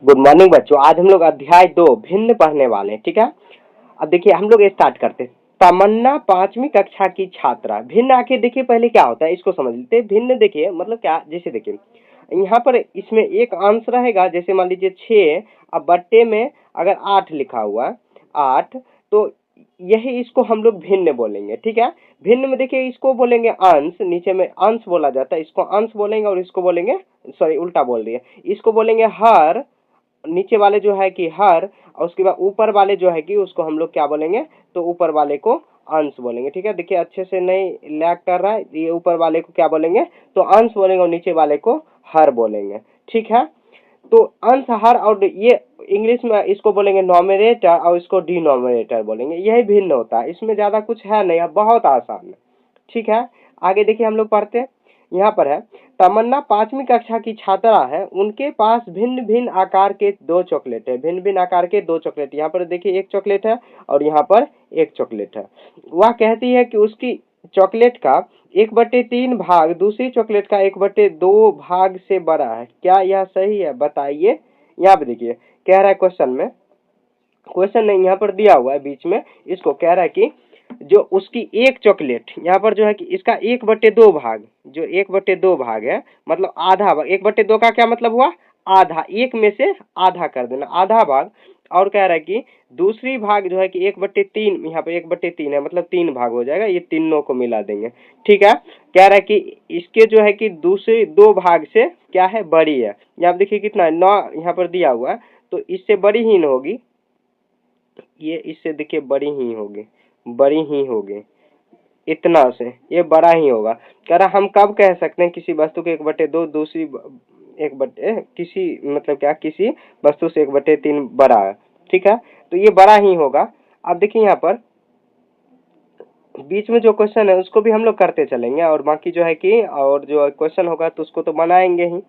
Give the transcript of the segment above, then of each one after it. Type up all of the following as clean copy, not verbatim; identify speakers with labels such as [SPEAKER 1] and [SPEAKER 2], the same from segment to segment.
[SPEAKER 1] Good morning बच्चों। आज हम लोग अध्याय 2 भिन्न पढ़ने वाले हैं। ठीक है, अब देखिए हम लोग स्टार्ट करते हैं। तमन्ना 5वीं कक्षा की छात्रा। भिन्न आखिर देखिए पहले क्या होता है इसको समझ लेते हैं। भिन्न देखिए मतलब क्या, जैसे देखिए यहाँ पर इसमें एक अंश रहेगा, जैसे मान लीजिए 6, अब बट्टे में अगर 8 लिखा हुआ है 8, तो यही इसको हम लोग भिन्न बोलेंगे। ठीक है, भिन्न में देखिए इसको बोलेंगे अंश, नीचे में अंश बोला जाता है, इसको अंश बोलेंगे और इसको बोलेंगे, सॉरी उल्टा बोल दिया, इसको बोलेंगे हर, नीचे वाले जो है कि हर, और उसके बाद ऊपर वाले जो है कि उसको हम लोग क्या बोलेंगे, तो ऊपर वाले को अंश बोलेंगे। ठीक है, देखिए अच्छे से नहीं लैग कर रहा है, ये ऊपर वाले को क्या बोलेंगे, तो अंश बोलेंगे, और नीचे वाले को हर बोलेंगे। ठीक है, तो अंश हर, और ये इंग्लिश में इसको बोलेंगे नॉमिनेटर और इसको डिनोमिनेटर बोलेंगे। यही भिन्न होता है, इसमें ज्यादा कुछ है नहीं, अब बहुत आसान है। ठीक है, आगे देखिए हम लोग पढ़ते हैं। यहाँ पर है, तमन्ना 5वीं कक्षा की छात्रा है, उनके पास भिन्न भिन्न आकार के 2 चॉकलेट है। भिन्न भिन्न आकार के 2 चॉकलेट, यहाँ पर देखिए एक चॉकलेट है और यहाँ पर एक चॉकलेट है। वह कहती है कि उसकी चॉकलेट का 1/3 भाग दूसरी चॉकलेट का 1/2 भाग से बड़ा है। क्या यह सही है, बताइए। यहाँ पे देखिए कह रहा है क्वेश्चन में, क्वेश्चन नहीं यहाँ पर दिया हुआ है बीच में, इसको कह रहा है कि जो उसकी एक चॉकलेट, यहाँ पर जो है कि इसका 1/2 भाग, जो 1/2 भाग है मतलब आधा भाग, 1/2 का क्या मतलब हुआ, आधा, एक में से आधा कर देना, आधा भाग। और कह रहा है कि दूसरी भाग जो है कि 1/3, यहाँ पे 1/3 है मतलब 3 भाग हो जाएगा, ये तीनों को मिला देंगे। ठीक है, कह रहा है कि इसके जो है कि दूसरे 2 भाग से क्या है, बड़ी है। यहाँ देखिए कितना है, 9 यहाँ पर दिया हुआ है, तो इससे बड़ी ही न होगी, ये इससे देखिए बड़ी ही होगी, बड़ी ही होगी, इतना से ये बड़ा ही होगा। कह रहा हम कब कह सकते हैं किसी वस्तु के 1/2 दूसरी 1/, किसी मतलब क्या, किसी वस्तु से 1/3 बड़ा है। ठीक है, तो ये बड़ा ही होगा। अब देखिए यहाँ पर बीच में जो क्वेश्चन है उसको भी हम लोग करते चलेंगे, और बाकी जो है कि और जो क्वेश्चन होगा तो उसको तो बनाएंगे ही।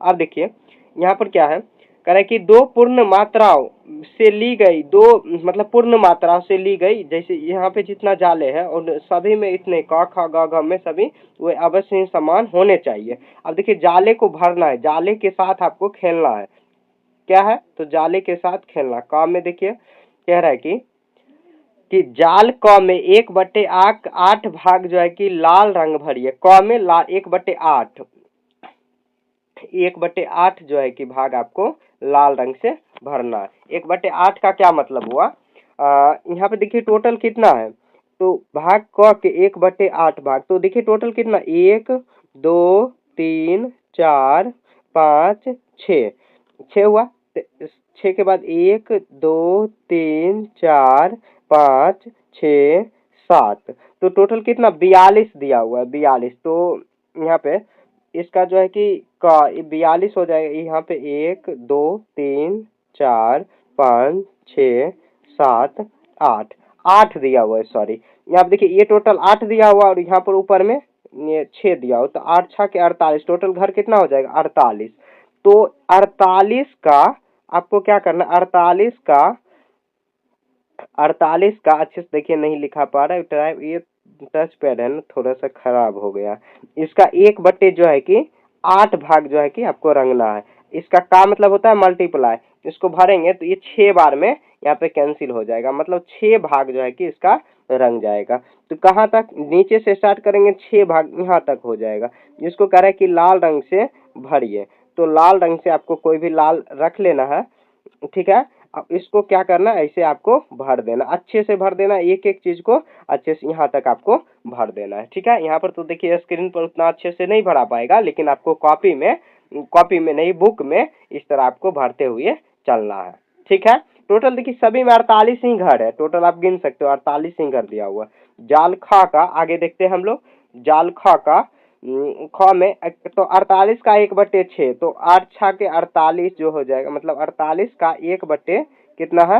[SPEAKER 1] अब देखिए यहाँ पर क्या है, कह रहा है कि 2 पूर्ण मात्राओं से ली गई, 2 मतलब पूर्ण मात्रा से ली गई, जैसे यहाँ पे जितना जाले है और सभी में इतने क ख ग घ में सभी वे अवश्य ही समान होने चाहिए। अब देखिए जाले को भरना है, जाले के साथ आपको खेलना है। क्या है, तो जाले के साथ खेलना। क में देखिए कह रहा है कि जाल क में 1/8 भाग जो है कि लाल रंग भरिए। क में लाल 1/8, 1/8 जो है कि भाग आपको लाल रंग से भरना है। 1/8 का क्या मतलब हुआ, यहाँ पे देखिए टोटल कितना है, तो भाग क के 1/8 भाग, तो देखिए टोटल कितना, 1 2 3 4 5 6, 6 हुआ। 6 के बाद 1 2 3 4 5 6 7, तो टोटल कितना, 42 दिया हुआ है, 42। तो यहाँ पे इसका जो है कि का 42 हो जाएगा। यहाँ पे 1 2 3 4 5 6 7 8, 8 दिया हुआ है, सॉरी। यहाँ पे देखिए ये टोटल 8 दिया हुआ और यहाँ पर ऊपर में ये 6 दिया हुआ, तो 8 6 के 48, टोटल घर कितना हो जाएगा, 48। तो 48 का आपको क्या करना, 48 का अच्छे से देखिए, नहीं लिखा पा रहा है टाइप, ये टच पैड है ना थोड़ा सा खराब हो गया। इसका 1/, जो है कि 8 भाग जो है कि आपको रंगना है। इसका का मतलब होता है मल्टीप्लाई, इसको भरेंगे तो ये 6 बार में यहाँ पे कैंसिल हो जाएगा, मतलब 6 भाग जो है कि इसका रंग जाएगा। तो कहाँ तक, नीचे से स्टार्ट करेंगे 6 भाग यहाँ तक हो जाएगा। जिसको कह रहा है कि लाल रंग से भरिए, तो लाल रंग से आपको कोई भी लाल रख लेना है। ठीक है, अब इसको क्या करना है, ऐसे आपको भर देना, अच्छे से भर देना, एक एक चीज को अच्छे से यहाँ तक आपको भर देना है। ठीक है, यहाँ पर तो देखिए स्क्रीन पर उतना अच्छे से नहीं भरा पाएगा, लेकिन आपको कॉपी में नहीं, बुक में इस तरह आपको भरते हुए चलना है। ठीक है, टोटल देखिए सभी में 48 ही घर है, टोटल आप गिन सकते हो, 48 ही घर दिया हुआ। जाल खा का आगे देखते हैं हम लोग। जाल खा का ख में तो 48 का 1/6, तो 8 6 के 48 जो हो जाएगा, मतलब 48 का 1/, कितना है,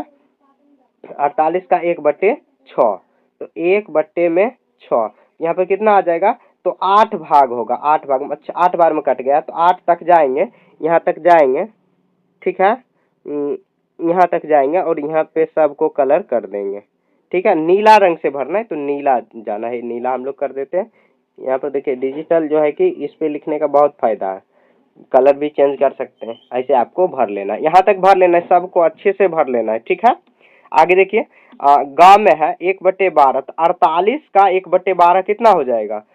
[SPEAKER 1] 48 का 1/6, तो 1/6 यहाँ पे कितना आ जाएगा, तो 8 भाग होगा, 8 भाग में, अच्छा 8 बार में कट गया, तो 8 तक जाएंगे, यहाँ तक जाएंगे। ठीक है, यहाँ तक जाएंगे और यहाँ पे सबको कलर कर देंगे। ठीक है, नीला रंग से भरना है तो नीला जाना है, नीला हम लोग कर देते हैं। यहाँ पर देखिए डिजिटल जो है कि इस पे लिखने का बहुत फायदा है, कलर भी चेंज कर सकते हैं। ऐसे आपको भर लेना है, यहाँ तक भर लेना है, सबको अच्छे से भर लेना है, ठीक है। आगे देखिए, गाँव में है 1/12, तो 48 का 1/12 कितना हो जाएगा?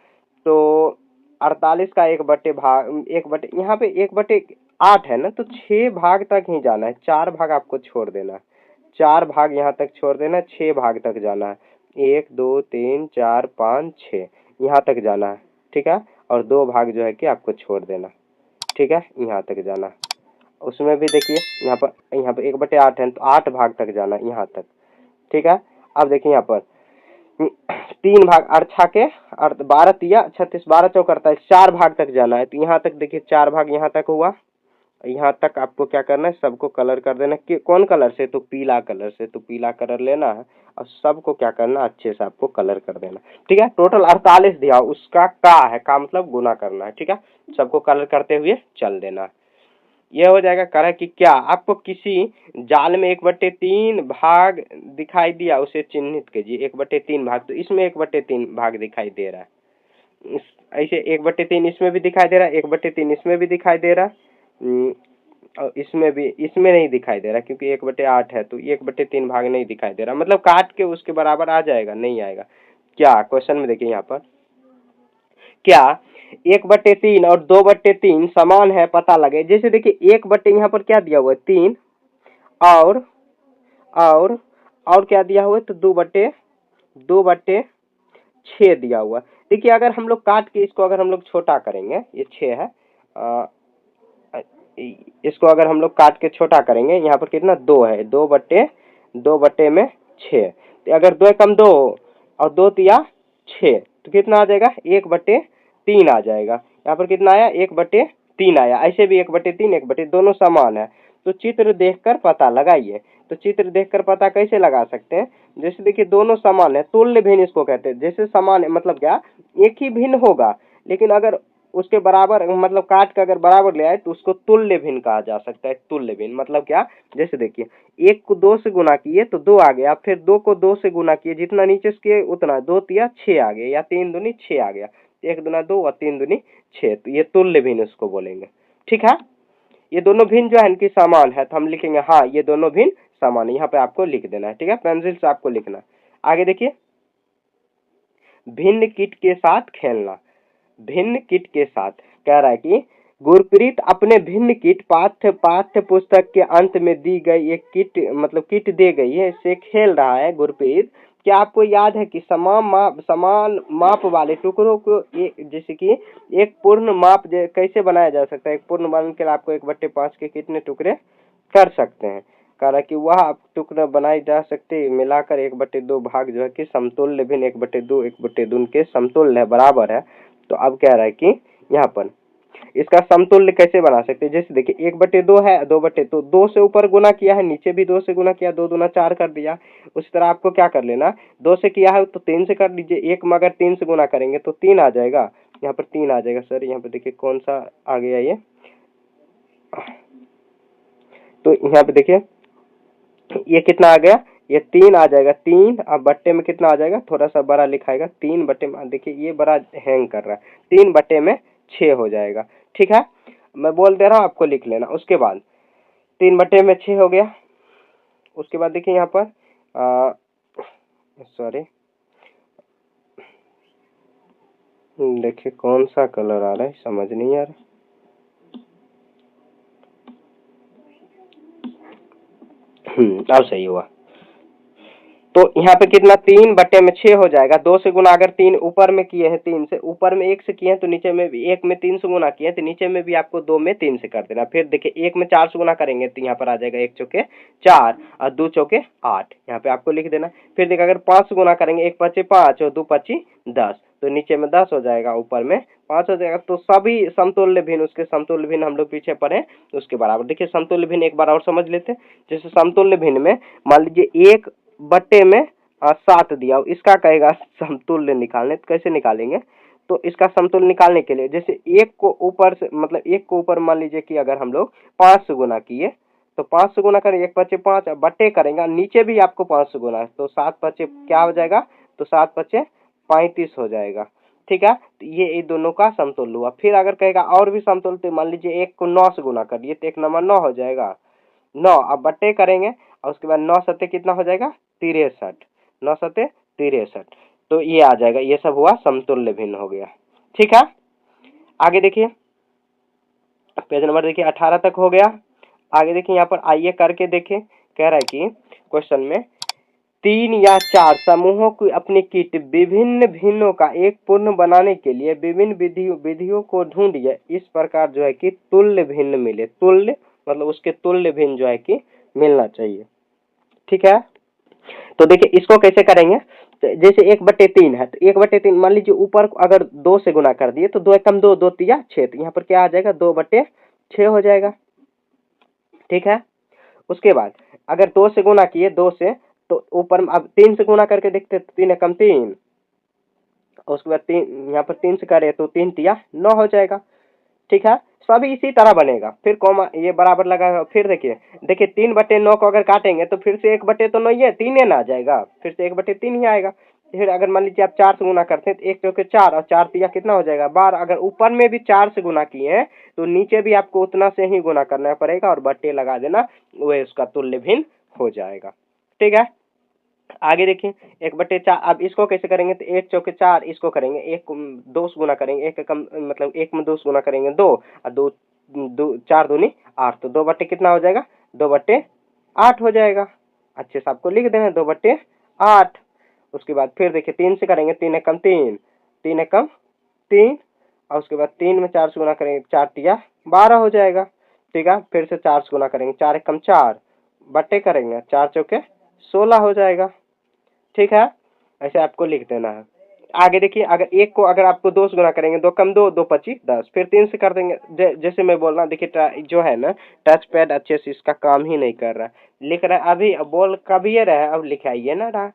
[SPEAKER 1] तो 48 का 1/8 यहाँ पे 1/8 है ना, तो 6 भाग तक ही जाना है, 4 भाग आपको छोड़ देना है, 4 भाग यहाँ तक छोड़ देना है, 6 भाग तक जाना है, 1 2 3 4 5 6 यहाँ तक जाना है, ठीक है। और 2 भाग जो है कि आपको छोड़ देना, ठीक है, यहाँ तक जाना। उसमें भी देखिए यहाँ पर 1/8 है, तो 8 भाग तक जाना यहाँ तक, ठीक है। अब देखिए यहाँ पर 3 भाग, अड़छा के 12 तिया 36, 12 चौक 48, 4 भाग तक जाना है, तो यहाँ तक देखिए 4 भाग यहाँ तक हुआ। यहाँ तक आपको क्या करना है, सबको कलर कर देना कि कौन कलर से, तो पीला कलर से, तो पीला कलर लेना है और सबको क्या करना, अच्छे से आपको कलर कर देना, ठीक है। टोटल 48 दिया, उसका का है, का मतलब गुना करना है, ठीक है। सबको कलर करते हुए चल देना है। यह हो जाएगा। कह रहा है कि क्या आपको किसी जाल में 1/3 भाग दिखाई दिया, उसे चिन्हित कीजिए। 1/3 भाग, तो इसमें 1/3 भाग दिखाई दे रहा है, ऐसे 1/3 इसमें भी दिखाई दे रहा है, 1/3 इसमें भी दिखाई दे रहा है, और इसमें भी, इसमें नहीं दिखाई दे रहा क्योंकि 1/8 है, तो 1/3 भाग नहीं दिखाई दे रहा, मतलब काट के उसके बराबर आ जाएगा, नहीं आएगा। क्या क्वेश्चन में देखिए यहाँ पर, क्या 1/3 और 2/3 समान है, पता लगे। जैसे देखिए 1/, यहाँ पर क्या दिया हुआ है 3, और और और क्या दिया हुआ है, तो 2/6 दिया हुआ। देखिए अगर हम लोग काट के इसको अगर हम लोग छोटा करेंगे, ये 6 है, इसको अगर हम लोग काट के छोटा करेंगे, यहाँ पर कितना 2 है, 2/6, तो अगर 2 कम 2 और 2 तिया 6, तो कितना आ जाएगा 1/3 आ जाएगा। यहाँ पर कितना आया 1/3 आया। ऐसे भी 1/3 1/, दोनों समान है, तो चित्र देखकर पता लगाइए। तो चित्र देखकर पता कैसे लगा सकते हैं, जैसे देखिए दोनों समान है, तुल्य भिन्न इसको कहते हैं। जैसे समान है मतलब क्या, एक ही भिन्न होगा, लेकिन अगर उसके बराबर मतलब काट के अगर बराबर ले आए तो उसको तुल्य भिन्न कहा जा सकता है। तुल्य भिन्न मतलब क्या, जैसे देखिए 1 को 2 से गुना किए तो 2 आ गया, फिर 2 को 2 से गुना किए, जितना नीचे से किए उतना, 2 तिया 6 आ गया, या 3 दूनी 6 आ गया, 1 दूना 2 और 3 दूनी 6, तो ये तुल्य भिन्न उसको बोलेंगे, ठीक है। ये दोनों भिन्न जो है इनकी समान है, तो हम लिखेंगे हाँ ये दोनों भिन्न समान है, यहाँ पे आपको लिख देना है, ठीक है, पेंसिल से आपको लिखना। आगे देखिए, भिन्न किट के साथ खेलना। भिन्न किट के साथ कह रहा है कि गुरप्रीत अपने भिन्न किट पाठ्य पुस्तक के अंत में दी गई एक किट, मतलब किट दे गई है, इससे खेल रहा है गुरप्रीत। क्या आपको याद है कि समान माप वाले टुकड़ों को जैसे कि एक पूर्ण माप कैसे बनाया जा सकता है, एक पूर्ण बनाने के लिए आपको 1/5 के कितने टुकड़े कर सकते हैं। कह रहा है कि वह टुकड़ा बनाए जा सकते, मिलाकर 1/2 भाग जो है कि समतुल्य भिन्न 1/2 1/2 के समतुल्य है, बराबर है। तो अब कह रहा है कि यहाँ पर इसका समतुल्य कैसे बना सकते हैं। जैसे देखिए 1/2 है, 2/, तो 2 से ऊपर गुना किया है, नीचे भी 2 से गुना किया, 2 दूना 4 कर दिया। उसी तरह आपको क्या कर लेना, 2 से किया है तो 3 से कर लीजिए, 1 में अगर 3 से गुना करेंगे तो 3 आ जाएगा, यहाँ पर 3 आ जाएगा। सर यहाँ पे देखिए कौन सा आ गया ये, तो यहाँ पे देखिए ये कितना आ गया, ये 3 आ जाएगा, 3। अब बट्टे में कितना आ जाएगा, थोड़ा सा बड़ा लिखाएगा, 3/, देखिए ये बड़ा हैंग कर रहा है, 3/6 हो जाएगा, ठीक है। मैं बोल दे रहा हूँ, आपको लिख लेना। उसके बाद 3/6 हो गया। उसके बाद देखिए यहाँ पर सॉरी, देखिए कौन सा कलर आ रहा है, समझ नहीं आ रहा। अब सही हुआ। तो यहाँ पे कितना 3/6 हो जाएगा। 2 से गुना अगर 3 ऊपर में किए हैं, 3 से ऊपर में 1 से किए हैं, तो नीचे में भी 1 में 3 से गुना किए हैं, तो नीचे में भी आपको 2 में 3 से कर देना। फिर देखिए 1 में 4 से गुना करेंगे तो यहाँ पर आ जाएगा 1 चौके 4 और 2 चौके 8, यहाँ पे आपको लिख देना। फिर देखिए अगर 5 से गुना करेंगे, 1 5 5 और 2 5 10, तो नीचे में 10 हो जाएगा, ऊपर में 5 हो जाएगा। तो सभी समतुल्य भिन्न, उसके समतुल्य भिन्न हम लोग पीछे पढ़े तो उसके बराबर। देखिए समतुल्य भिन्न एक बार और समझ लेते हैं। जैसे समतुल्य भिन्न में मान लीजिए 1/7 दिया, इसका कहेगा समतुल्य निकालने, तो कैसे निकालेंगे, तो इसका समतुल्य निकालने के लिए जैसे 1 को ऊपर से, मतलब 1 को ऊपर मान लीजिए कि अगर हम लोग 5 से गुना किए, तो 5 से गुना करें, 1 5 5, बट्टे करेंगे, नीचे भी आपको 5 से गुना है, तो 7 5 क्या हो जाएगा, तो 7 5 35 हो जाएगा। ठीक है, तो ये दोनों का समतुल्य हुआ। फिर अगर कहेगा और भी समतुल्य, तो मान लीजिए 1 को 9 से गुना कर दिए तो 1 नंबर 9 हो जाएगा, 9 अब बट्टे करेंगे और उसके बाद 9 सत्ते कितना हो जाएगा 63, 9 सत्ते 63, तो ये आ जाएगा। ये सब हुआ समतुल्य भिन्न हो गया। ठीक है, आगे देखिए पेज नंबर देखिए 18 तक हो गया। आगे देखिए यहाँ पर आइए करके देखें, कह रहा है कि क्वेश्चन में 3 या 4 समूहों की अपनी किट विभिन्न भिन्नों का एक पूर्ण बनाने के लिए विभिन्न विधियों को ढूंढिए। इस प्रकार जो है कि तुल्य भिन्न मिले, तुल्य मतलब उसके तुल्य भिन्न जो है कि मिलना चाहिए। ठीक है, तो देखिए इसको कैसे करेंगे, तो जैसे 1/3 है, तो 1/3 मान लीजिए ऊपर अगर 2 से गुना कर दिए तो 2 एकम 2, 2 तिया 6, तो यहाँ पर क्या आ जाएगा 2/6 हो जाएगा। ठीक है, उसके बाद अगर 2 से गुना किए 2 से, तो ऊपर अब 3 से गुना करके देखते, 3 एकम 3, और उसके बाद 3 यहाँ पर 3 से करे तो 3 तिया 9 हो जाएगा। ठीक है, सभी इसी तरह बनेगा। फिर कॉमा ये बराबर लगा, फिर देखिए देखिए 3/9 को अगर काटेंगे तो फिर से 1/, तो 9 ये 3 ना आ जाएगा, फिर से 1/3 ही आएगा। फिर अगर मान लीजिए आप 4 से गुना करते हैं तो 1 चौके 4 और 4 तिया कितना हो जाएगा 12। अगर ऊपर में भी 4 से गुना किए हैं तो नीचे भी आपको उतना से ही गुना करना पड़ेगा और बट्टे लगा देना, वह उसका तुल्य भिन्न हो जाएगा। ठीक है, आगे देखिए 1/4, अब इसको कैसे करेंगे, तो 1 चौके 4, इसको करेंगे 1 को 2 से गुना करेंगे, 1 कम मतलब 1 में 2 से गुना करेंगे 2 और 2 2 4 दूनी 8, तो 2 कितना हो जाएगा 2/8 हो जाएगा। अच्छे से आपको लिख देना 2/8। उसके बाद फिर देखिए 3 से करेंगे, 3 एकम 3, 3 एकम 3, और उसके बाद 3 में 4 से गुना करेंगे 4 तिया 12 हो जाएगा। ठीक है, फिर से 4 से गुना करेंगे, 4 एकम 4, बट्टे करेंगे 4 चौके 16 हो जाएगा। ठीक है, ऐसे आपको लिख देना है। आगे देखिए अगर 1 को अगर आपको 2 से गुना करेंगे, 2 कम 2, 2 पच्ची 10, फिर 3 से कर देंगे। जैसे मैं बोल रहा हूँ देखिए जो है ना टच पैड अच्छे से इसका काम ही नहीं कर रहा है, लिख रहा है अभी बोल कभी ये रहा अब लिखाइए ना रहा।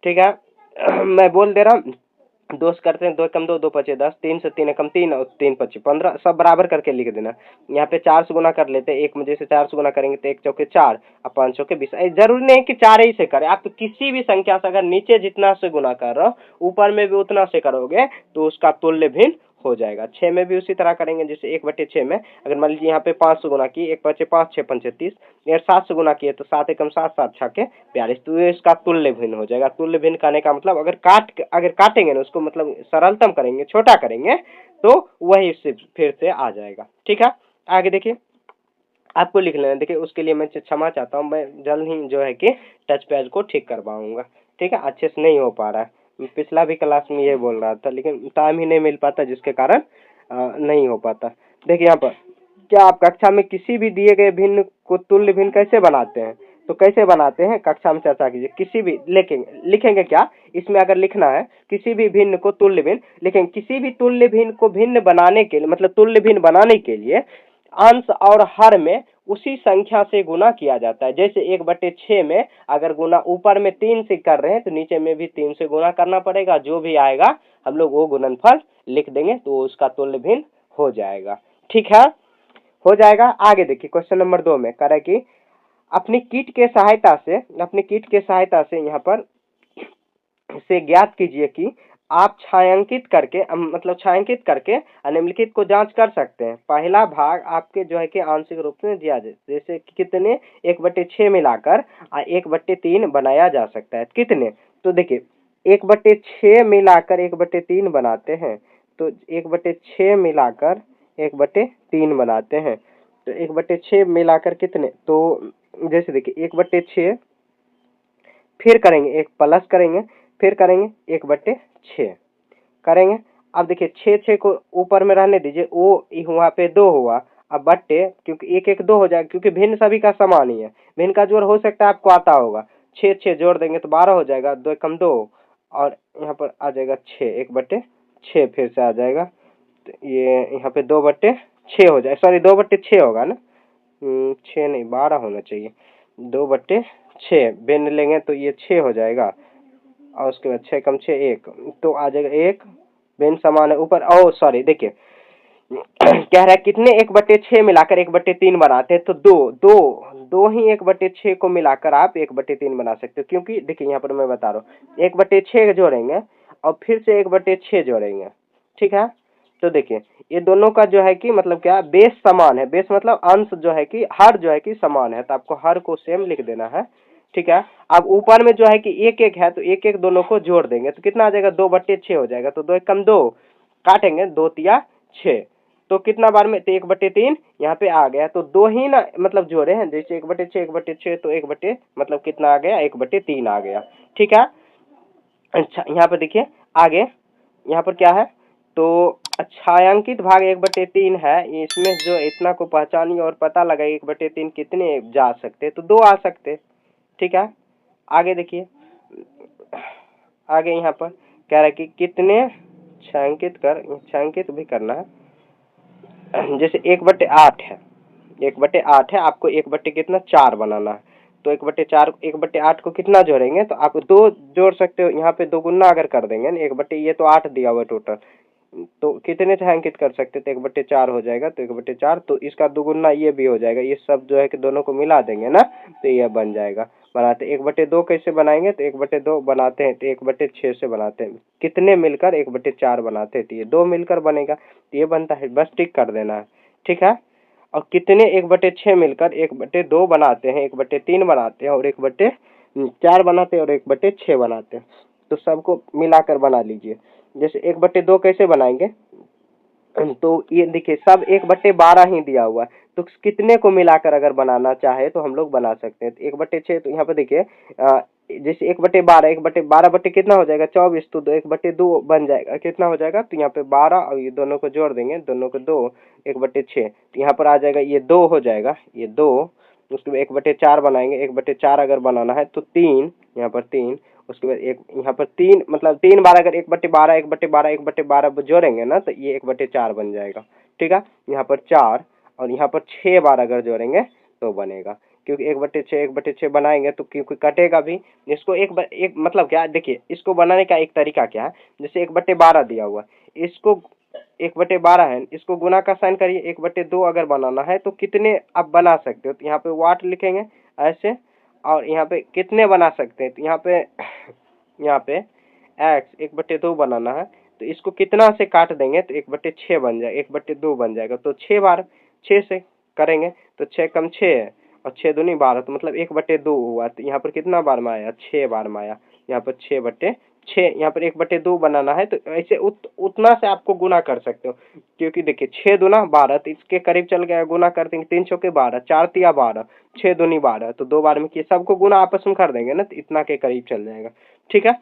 [SPEAKER 1] ठीक है मैं बोल दे रहा हूँ, 2 से करते हैं, 2 कम 2, 2 पचे 10, 3 से 3 कम 3 और 3 पच्ची 15, सब बराबर करके लिख देना। यहाँ पे 4 से गुना कर लेते हैं, 1 में जैसे 4 से गुना करेंगे तो 1 चौके 4 और 5 चौके 20। जरूरी नहीं कि 4 ही से करें, आप तो किसी भी संख्या से अगर नीचे जितना से गुना कर रहे हो ऊपर में भी उतना से करोगे तो उसका तुल्य भिन्न हो जाएगा। 6 में भी उसी तरह करेंगे, जैसे 1/6 में अगर मान लीजिए यहाँ पे 5 से गुना किए, 1 पचे 5, 6 पंचे 30, 7 से गुना किए तो 7 एकम 7, 7 छके 42, तो ये इसका तुल्य भिन्न हो जाएगा। तुल्य भिन्न करने का मतलब अगर काटेंगे ना उसको, मतलब सरलतम करेंगे, छोटा करेंगे तो वही फिर से आ जाएगा। ठीक है, आगे देखिए आपको लिख लेना। देखिए उसके लिए मैं क्षमा चाहता हूँ, मैं जल्द ही जो है कि टच पैड को ठीक करवाऊंगा। ठीक है, अच्छे से नहीं हो पा रहा है, पिछला भी क्लास में ये बोल रहा था लेकिन टाइम ही नहीं मिल पाता, जिसके कारण नहीं हो पाता। देखिए यहाँ पर क्या आप कक्षा में किसी भी दिए गए भिन्न को तुल्य भिन्न कैसे बनाते हैं, तो कैसे बनाते हैं कक्षा में चर्चा कीजिए। किसी भी लिखेंगे क्या इसमें, अगर लिखना है किसी भी भिन्न को तुल्य भिन्न लिखेंगे। किसी भी तुल्य भिन्न को भिन्न बनाने के लिए, मतलब तुल्य भिन्न बनाने के लिए अंश और हर में उसी संख्या से गुना किया जाता है। जैसे 1/6 में अगर गुना ऊपर में 3 से कर रहे हैं तो नीचे में भी 3 से गुना करना पड़ेगा, जो भी आएगा हम लोग वो गुणनफल लिख देंगे तो उसका तुल्य भिन्न हो जाएगा। ठीक है, हो जाएगा। आगे देखिए क्वेश्चन नंबर 2 में कह रहा है कि अपनी किट के सहायता से यहाँ पर से ज्ञात कीजिए कि आप छायांकित करके निम्नलिखित को जांच कर सकते हैं। पहला भाग आपके जो है कि आंशिक रूप में दिया जाए, जैसे कितने 1/6 मिलाकर 1/3 बनाया जा सकता है। कितने, तो देखिए 1/6 मिलाकर 1/3 बनाते हैं, तो 1/6 मिलाकर 1/3 बनाते हैं, तो 1/6 मिलाकर कितने, तो जैसे देखिए 1/6 फिर करेंगे एक प्लस करेंगे, फिर करेंगे 1/6 करेंगे। अब देखिए 6 को ऊपर में रहने दीजिए, वो वहाँ पे 2 हुआ, अब बट्टे क्योंकि 1 1 2 हो जाएगा, क्योंकि भिन्न सभी का समान ही है। भिन्न का जोड़ हो सकता है आपको आता होगा, 6 जोड़ देंगे तो 12 हो जाएगा, 2 कम 2 और यहाँ पर आ जाएगा 6, 1/6 फिर से आ जाएगा, तो ये यहाँ पे 2/6 हो जाए, सॉरी 2/6 होगा ना, 6 नहीं 12 होना चाहिए, 2/6 भिन्न लेंगे तो ये 6 हो जाएगा, और उसके बाद 6 कम 6 1, तो आ जाएगा 1 भिन्न समान है ऊपर। ओ सॉरी देखिए कह रहा है कितने 1/6 मिलाकर 1/3 बनाते हैं, तो दो ही 1/6 को मिलाकर आप 1/3 बना सकते हो। क्योंकि देखिए यहाँ पर मैं बता रहा हूँ 1/6 जोड़ेंगे और फिर से 1/6 जोड़ेंगे, ठीक है। तो देखिए ये दोनों का जो है कि मतलब क्या बेस समान है, बेस मतलब अंश जो है कि हर जो है कि समान है, तो आपको हर को सेम लिख देना है। ठीक है। अब ऊपर में जो है कि एक एक है, तो एक एक दोनों को जोड़ देंगे तो कितना आ जाएगा, 2/6 हो जाएगा। तो 2 एक कम 2, काटेंगे 2 तिया 6, तो कितना बार में, तो 1/3 यहाँ पे आ गया। तो दो ही ना मतलब जोड़े हैं, जैसे 1/6 1/6, तो 1 बटे मतलब कितना आ गया, 1/3 आ गया। ठीक है। अच्छा यहाँ पर देखिए आगे, यहाँ पर क्या है, तो छायांकित भाग 1/3 है, इसमें जो इतना को पहचानिए और पता लगाइए 1/3 कितने जा सकते, तो 2 आ सकते। ठीक है। आगे देखिए, आगे यहाँ पर कह रहा है कि कितने छायांकित कर, छायांकित भी करना है, जैसे 1/8 है, 1/8 है, आपको 1 कितना 4 बनाना है। तो 1/4, 1/8 को कितना जोड़ेंगे, तो आप 2 जोड़ सकते हो, यहाँ पे 2 गुना अगर कर देंगे ना, 1 ये तो 8 दिया हुआ टोटल, तो कितने छायांकित कर सकते, तो 1/4 हो जाएगा। तो 1/4, तो इसका दुगुना ये भी हो जाएगा, ये सब जो है कि दोनों को मिला देंगे ना, तो ये बन जाएगा। बनाते 1/2 कैसे बनाएंगे, तो 1/2 बनाते हैं तो 1/6 से बनाते हैं, कितने मिलकर 1/4 बनाते हैं, तो ये 2 मिलकर बनेगा, तो ये बनता है, बस टिक कर देना है। ठीक है। और कितने 1/6 मिलकर 1/2 बनाते हैं, 1/3 बनाते हैं और 1/4 बनाते हैं और 1/6 बनाते हैं, तो सबको मिलाकर बना लीजिए। जैसे 1/2 कैसे बनाएंगे, तो ये देखिए सब 1/12 ही दिया हुआ है, तो कितने को मिलाकर अगर बनाना चाहे तो हम लोग बना सकते हैं। तो 1/6, तो यहाँ पे देखिए जैसे 1/12, 1/12 बटे कितना हो जाएगा 24, तो 1/2 बन जाएगा, कितना हो जाएगा, तो यहाँ पे 12 और ये दोनों को जोड़ देंगे, दोनों को 2, 1/6, तो यहाँ पर आ जाएगा ये 2 हो जाएगा, ये 2। उसके बाद 1/4 बनाएंगे, 1/4 अगर बनाना है तो 3, यहाँ पर 3। उसके बाद एक यहाँ पर 3 मतलब 3 बार अगर 1/12 1/12 1/12 जोड़ेंगे ना, तो ये 1/4 बन जाएगा। ठीक है। यहाँ पर 4 और यहाँ पर 6 बार अगर जोड़ेंगे तो बनेगा, क्योंकि 1/6 बनाएंगे तो क्योंकि कटेगा भी। इसको एक मतलब क्या देखिए, इसको बनाने का एक तरीका क्या है, जैसे 1/12 दिया हुआ है, इसको 1/12 है, इसको गुना का साइन करिए, 1/2 अगर बनाना है तो कितने आप बना सकते हो, तो यहाँ पे वाट लिखेंगे ऐसे, और यहाँ पे कितने बना सकते हैं, तो यहाँ पे यहाँ पे x 1/2 बनाना है, तो इसको कितना से काट देंगे, तो 1/6 बन जाएगा, 1/2 बन जाएगा, तो 6 बार 6 से करेंगे, तो 6 कम 6 है और 6 दूनी 12, तो मतलब 1/2 हुआ, तो यहाँ पर कितना बार में आया, 6 बार में आया, यहाँ पर 6/6, यहाँ पर 1/2 बनाना है, तो ऐसे उतना से आपको गुना कर सकते हो, क्योंकि देखिए 6 दूना 12, तो इसके करीब चल गया, गुना कर देंगे, 3 चौके 12, 4 तिया 12, 6 दूनी 12, तो 2 बार में किए, सबको गुना आपस में कर देंगे ना, तो इतना के करीब चल जाएगा। ठीक है।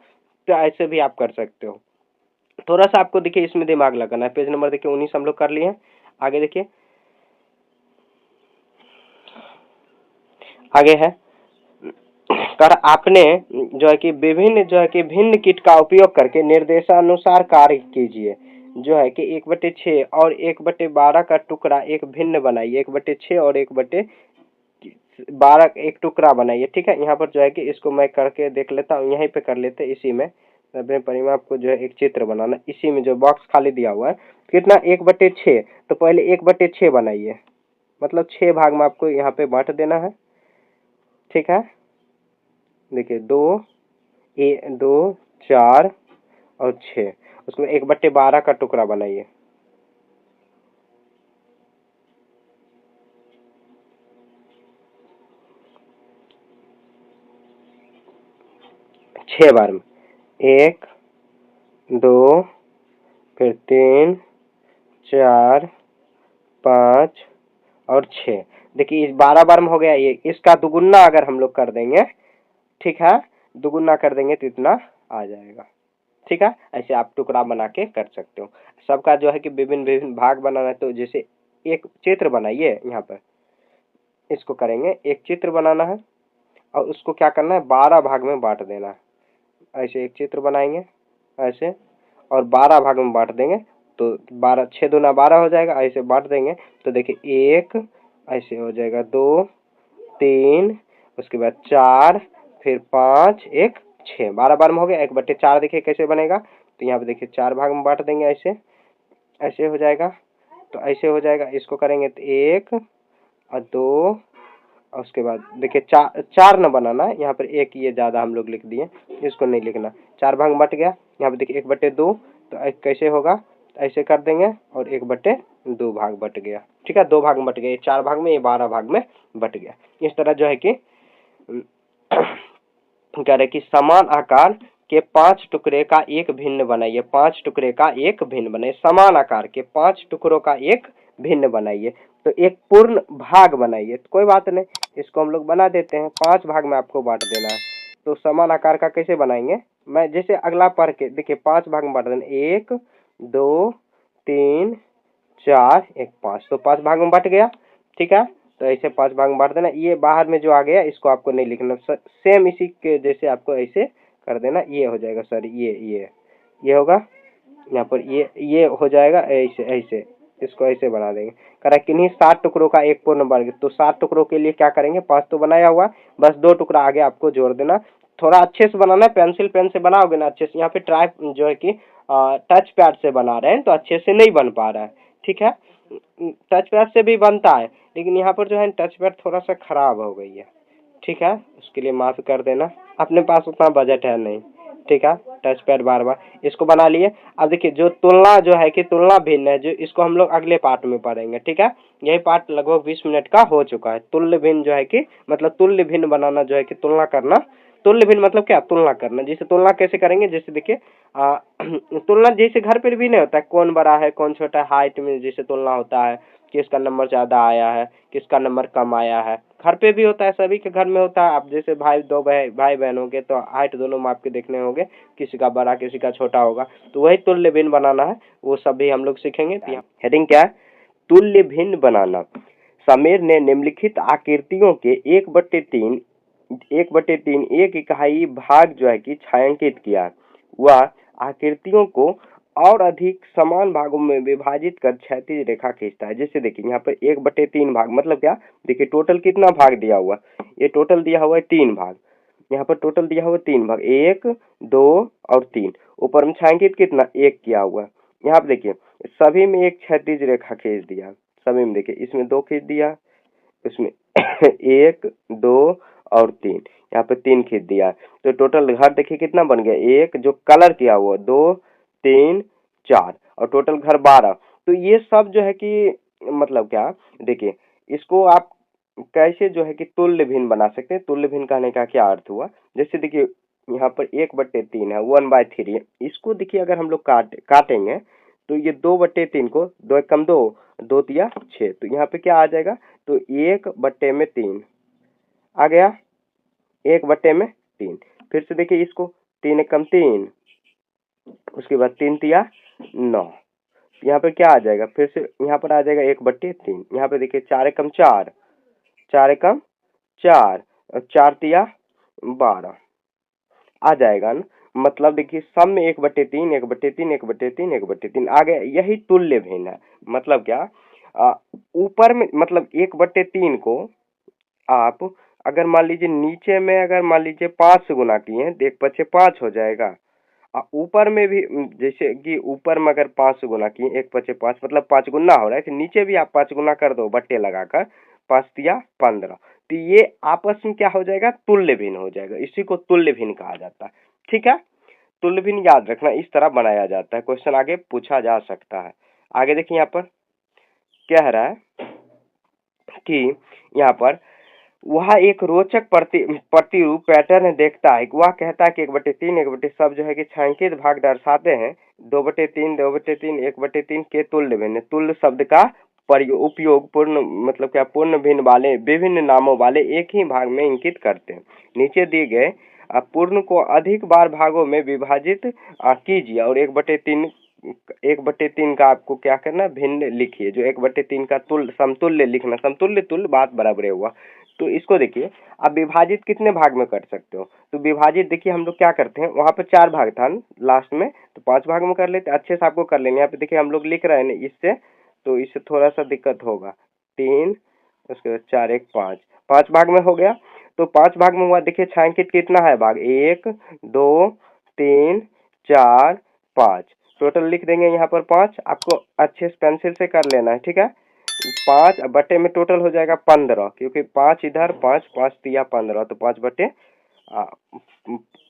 [SPEAKER 1] तो ऐसे भी आप कर सकते हो। थोड़ा सा आपको देखिए इसमें दिमाग लगाना है। पेज नंबर देखिए 19 हम लोग कर लिए हैं। आगे देखिए, आगे है कर आपने जो है कि विभिन्न जो है कि भिन्न किट का उपयोग करके निर्देशानुसार कार्य कीजिए, जो है कि 1/6 और 1/12 का टुकड़ा एक भिन्न बनाइए, 1/6 और 1/12 एक टुकड़ा बनाइए। ठीक है। यहाँ पर जो है कि इसको मैं करके देख लेता हूँ, यहीं पे कर लेते हैं, इसी में अपने परिमाप को जो है एक चित्र बनाना, इसी में जो बॉक्स खाली दिया हुआ है, कितना 1/6, तो पहले 1/6 बनाइए, मतलब 6 भाग में आपको यहाँ पे बांट देना है। ठीक है। देखिए 2 2 4 और 6, उसमें 1/12 का टुकड़ा बनाइए, छह बार में, 1 2 फिर 3 4 5 और 6। देखिए इस 12 बार में हो गया, ये इसका दुगुना अगर हम लोग कर देंगे, ठीक है, दुगुना कर देंगे तो इतना आ जाएगा। ठीक है। ऐसे आप टुकड़ा बना के कर सकते हो। सबका जो है कि विभिन्न विभिन्न भाग बनाना है, तो जैसे एक चित्र बनाइए, यहाँ पर इसको करेंगे, एक चित्र बनाना है और उसको क्या करना है, 12 भाग में बांट देना है। ऐसे एक चित्र बनाएंगे ऐसे और 12 भाग में बांट देंगे, तो 12 6 दूना 12 हो जाएगा, ऐसे बांट देंगे तो देखिए 1 ऐसे हो जाएगा, 2 3, उसके बाद 4, फिर 5, 1 6, 12 बार में हो गया। 1/4 देखिए कैसे बनेगा, तो यहाँ पे देखिए 4 भाग में बांट देंगे, ऐसे ऐसे हो जाएगा, तो ऐसे हो जाएगा। इसको करेंगे तो 1 और 2 और उसके बाद देखिए 4 न बनाना है, यहाँ पर 1 ये ज़्यादा हम लोग लिख दिए, इसको नहीं लिखना। 4 भाग में बट गया, यहाँ पे देखिए 1/2, तो कैसे होगा, ऐसे कर देंगे और 1/2 भाग बट गया। ठीक है, 2 भाग में बट गया, ये 4 भाग में, ये 12 भाग में बट गया। इस तरह जो है कि कह रहे कि समान आकार के 5 टुकड़े का एक भिन्न बनाइए। 5 टुकड़े का एक भिन्न बनाइए, समान आकार के 5 टुकड़ों का एक भिन्न बनाइए, तो एक पूर्ण भाग बनाइए। तो कोई बात नहीं, इसको हम लोग बना देते हैं। 5 भाग में आपको बांट देना है, तो समान आकार का कैसे बनाएंगे, मैं जैसे अगला पढ़ के देखिए, 5 भाग में बांट देना, 1 2 3 4 1 5, तो 5 भाग में बट गया। ठीक है, तो ऐसे 5 भाग में बांट देना। ये बाहर में जो आ गया इसको आपको नहीं लिखना, सेम इसी के जैसे आपको ऐसे कर देना, ये हो जाएगा सर, ये होगा यहाँ पर, ये हो जाएगा ऐसे ऐसे, इसको ऐसे बना देंगे। करा किन्हीं 7 टुकड़ों का एक पूर्ण वर्ग, तो 7 टुकड़ों के लिए क्या करेंगे, 5 तो बनाया हुआ, बस 2 टुकड़ा आगे आपको जोड़ देना। थोड़ा अच्छे से बनाना है, पेंसिल पेन से बनाओगे ना अच्छे से। यहाँ पे ट्राई जो है कि टच पैड से बना रहे हैं तो अच्छे से नहीं बन पा रहा है। ठीक है, टच पैड से भी बनता है, लेकिन यहाँ पर जो है टच पैड थोड़ा सा खराब हो गई है। ठीक है, उसके लिए माफ कर देना, अपने पास उतना बजट है नहीं। ठीक है, टच पैड बार बार इसको बना लिए। अब देखिए, जो तुलना जो है कि तुलना भिन्न है, जो इसको हम लोग अगले पार्ट में पढ़ेंगे। ठीक है, यही पार्ट लगभग 20 मिनट का हो चुका है। तुल्य भिन्न जो है कि मतलब तुल्य भिन्न बनाना जो है कि तुलना करना। तुल्य भिन्न मतलब क्या, तुलना करना। जैसे तुलना कैसे करेंगे, जैसे देखिए तुलना जैसे घर पर भी नहीं होता है, कौन बड़ा है कौन छोटा है, हाइट में जैसे तुलना होता है, किसका नंबर ज्यादा आया है, किसका नंबर कम आया है। घर पे भी होता है, सभी के घर में होता है। आप जैसे भाई बहन होंगे तो हाइट दोनों माप के देखने होंगे, किसी का बड़ा किसी का छोटा होगा, तो वही तुल्य भिन्न बनाना है, वो सब भी हम लोग सीखेंगे। हेडिंग क्या है, तुल्य भिन्न बनाना। समीर ने निम्नलिखित आकृतियों के 1/3 एक इकाई भाग जो है कि छायांकित किया। वह आकृतियों को और अधिक समान भागों में विभाजित कर क्षैतिज रेखा खींचता है। जैसे देखिए, यहाँ पर 1/3 भाग मतलब क्या, देखिए टोटल कितना भाग दिया हुआ, ये टोटल दिया हुआ है 3 भाग। यहाँ पर टोटल दिया हुआ 3 भाग, 1 2 और 3। ऊपर में छायांकित कितना, 1 किया हुआ है। यहाँ पे देखिए, सभी में एक क्षैतिज रेखा खींच दिया, सभी में देखिए, इसमें 2 खींच दिया, इसमें 1 2 और 3, यहाँ पे 3 खींच दिया। तो टोटल घर देखिए कितना बन गया, 1 जो कलर किया हुआ, 2 3 4 और टोटल घर 12। तो ये सब जो है कि मतलब क्या, देखिए इसको आप कैसे जो है कि तुल्य भिन्न बना सकते हैं। तुल्य भिन्न कहने का क्या अर्थ हुआ, जैसे देखिए यहाँ पर 1/3 है, 1/3 है। इसको देखिए अगर हम लोग काटेंगे तो ये 2/3 को, 2 कम 2, 2 तिया 6, तो यहाँ पे क्या आ जाएगा, तो 1/3 आ गया, 1/3। फिर से देखिए इसको, 3 कम 3, उसके बाद 3 तिया 9, यहाँ पे क्या आ जाएगा, फिर से यहाँ पर आ जाएगा 1/3। यहाँ पे देखिए 4 कम 4, 4 कम 4 और 4 तिया 12 आ जाएगा ना। मतलब देखिए सब में 1/3 1/3 1/3 1/3 आ गया, यही तुल्य भिन्न है। मतलब क्या, ऊपर में मतलब 1/3 को आप अगर मान लीजिए नीचे में अगर मान लीजिए 5 से गुना किए हैं तो 1/5 हो जाएगा। ऊपर में भी जैसे कि ऊपर में अगर 5 से गुना किए 1/5 मतलब 5 गुना हो रहा है, तो नीचे भी आप 5 गुना कर दो बट्टे लगाकर, 5 तिया 15, तो ये आपस में क्या हो जाएगा, तुल्य भिन्न हो जाएगा। इसी को तुल्य भिन्न कहा जाता है। ठीक है, तुल्य भिन्न याद रखना, इस तरह बनाया जाता है। क्वेश्चन आगे पूछा जा सकता है। आगे देखिए यहाँ पर कह रहा है कि यहाँ पर वह एक रोचक प्रतिरूप पैटर्न देखता है। वह कहता है कि 1/3 1/3 सब जो है कि छायांकित भाग दर्शाते हैं 2/3 2/3 1/3 के तुल्य भिन्न। तुल्य शब्द का उपयोग पूर्ण मतलब क्या, पूर्ण भिन्न वाले विभिन्न नामों वाले एक ही भाग में इंकित करते हैं। नीचे दिए गए पूर्ण को अधिक बार भागों में विभाजित कीजिए और 1/3 का आपको क्या करना, भिन्न लिखिए। जो 1/3 का तुल्य समतुल्य लिखना, समतुल्य तुल्य बात बराबर हुआ। तो इसको देखिए, आप विभाजित कितने भाग में कर सकते हो, तो विभाजित देखिए हम लोग क्या करते हैं, वहां पे 4 भाग था लास्ट में, तो 5 भाग में कर लेते, अच्छे से आपको कर लेंगे। यहाँ पे देखिए हम लोग लिख रहे हैं इससे, तो इससे थोड़ा सा दिक्कत होगा। 3 उसके बाद 4 1 5, 5 भाग में हो गया। तो 5 भाग में हुआ, देखिए छायांकित कितना है भाग, 1 2 3 4 5, टोटल लिख देंगे यहाँ पर 5। आपको अच्छे से पेंसिल से कर लेना है। ठीक है, 5 बटे में टोटल हो जाएगा 15, क्योंकि 5 इधर 5 5 तिया 15, तो 5 बटे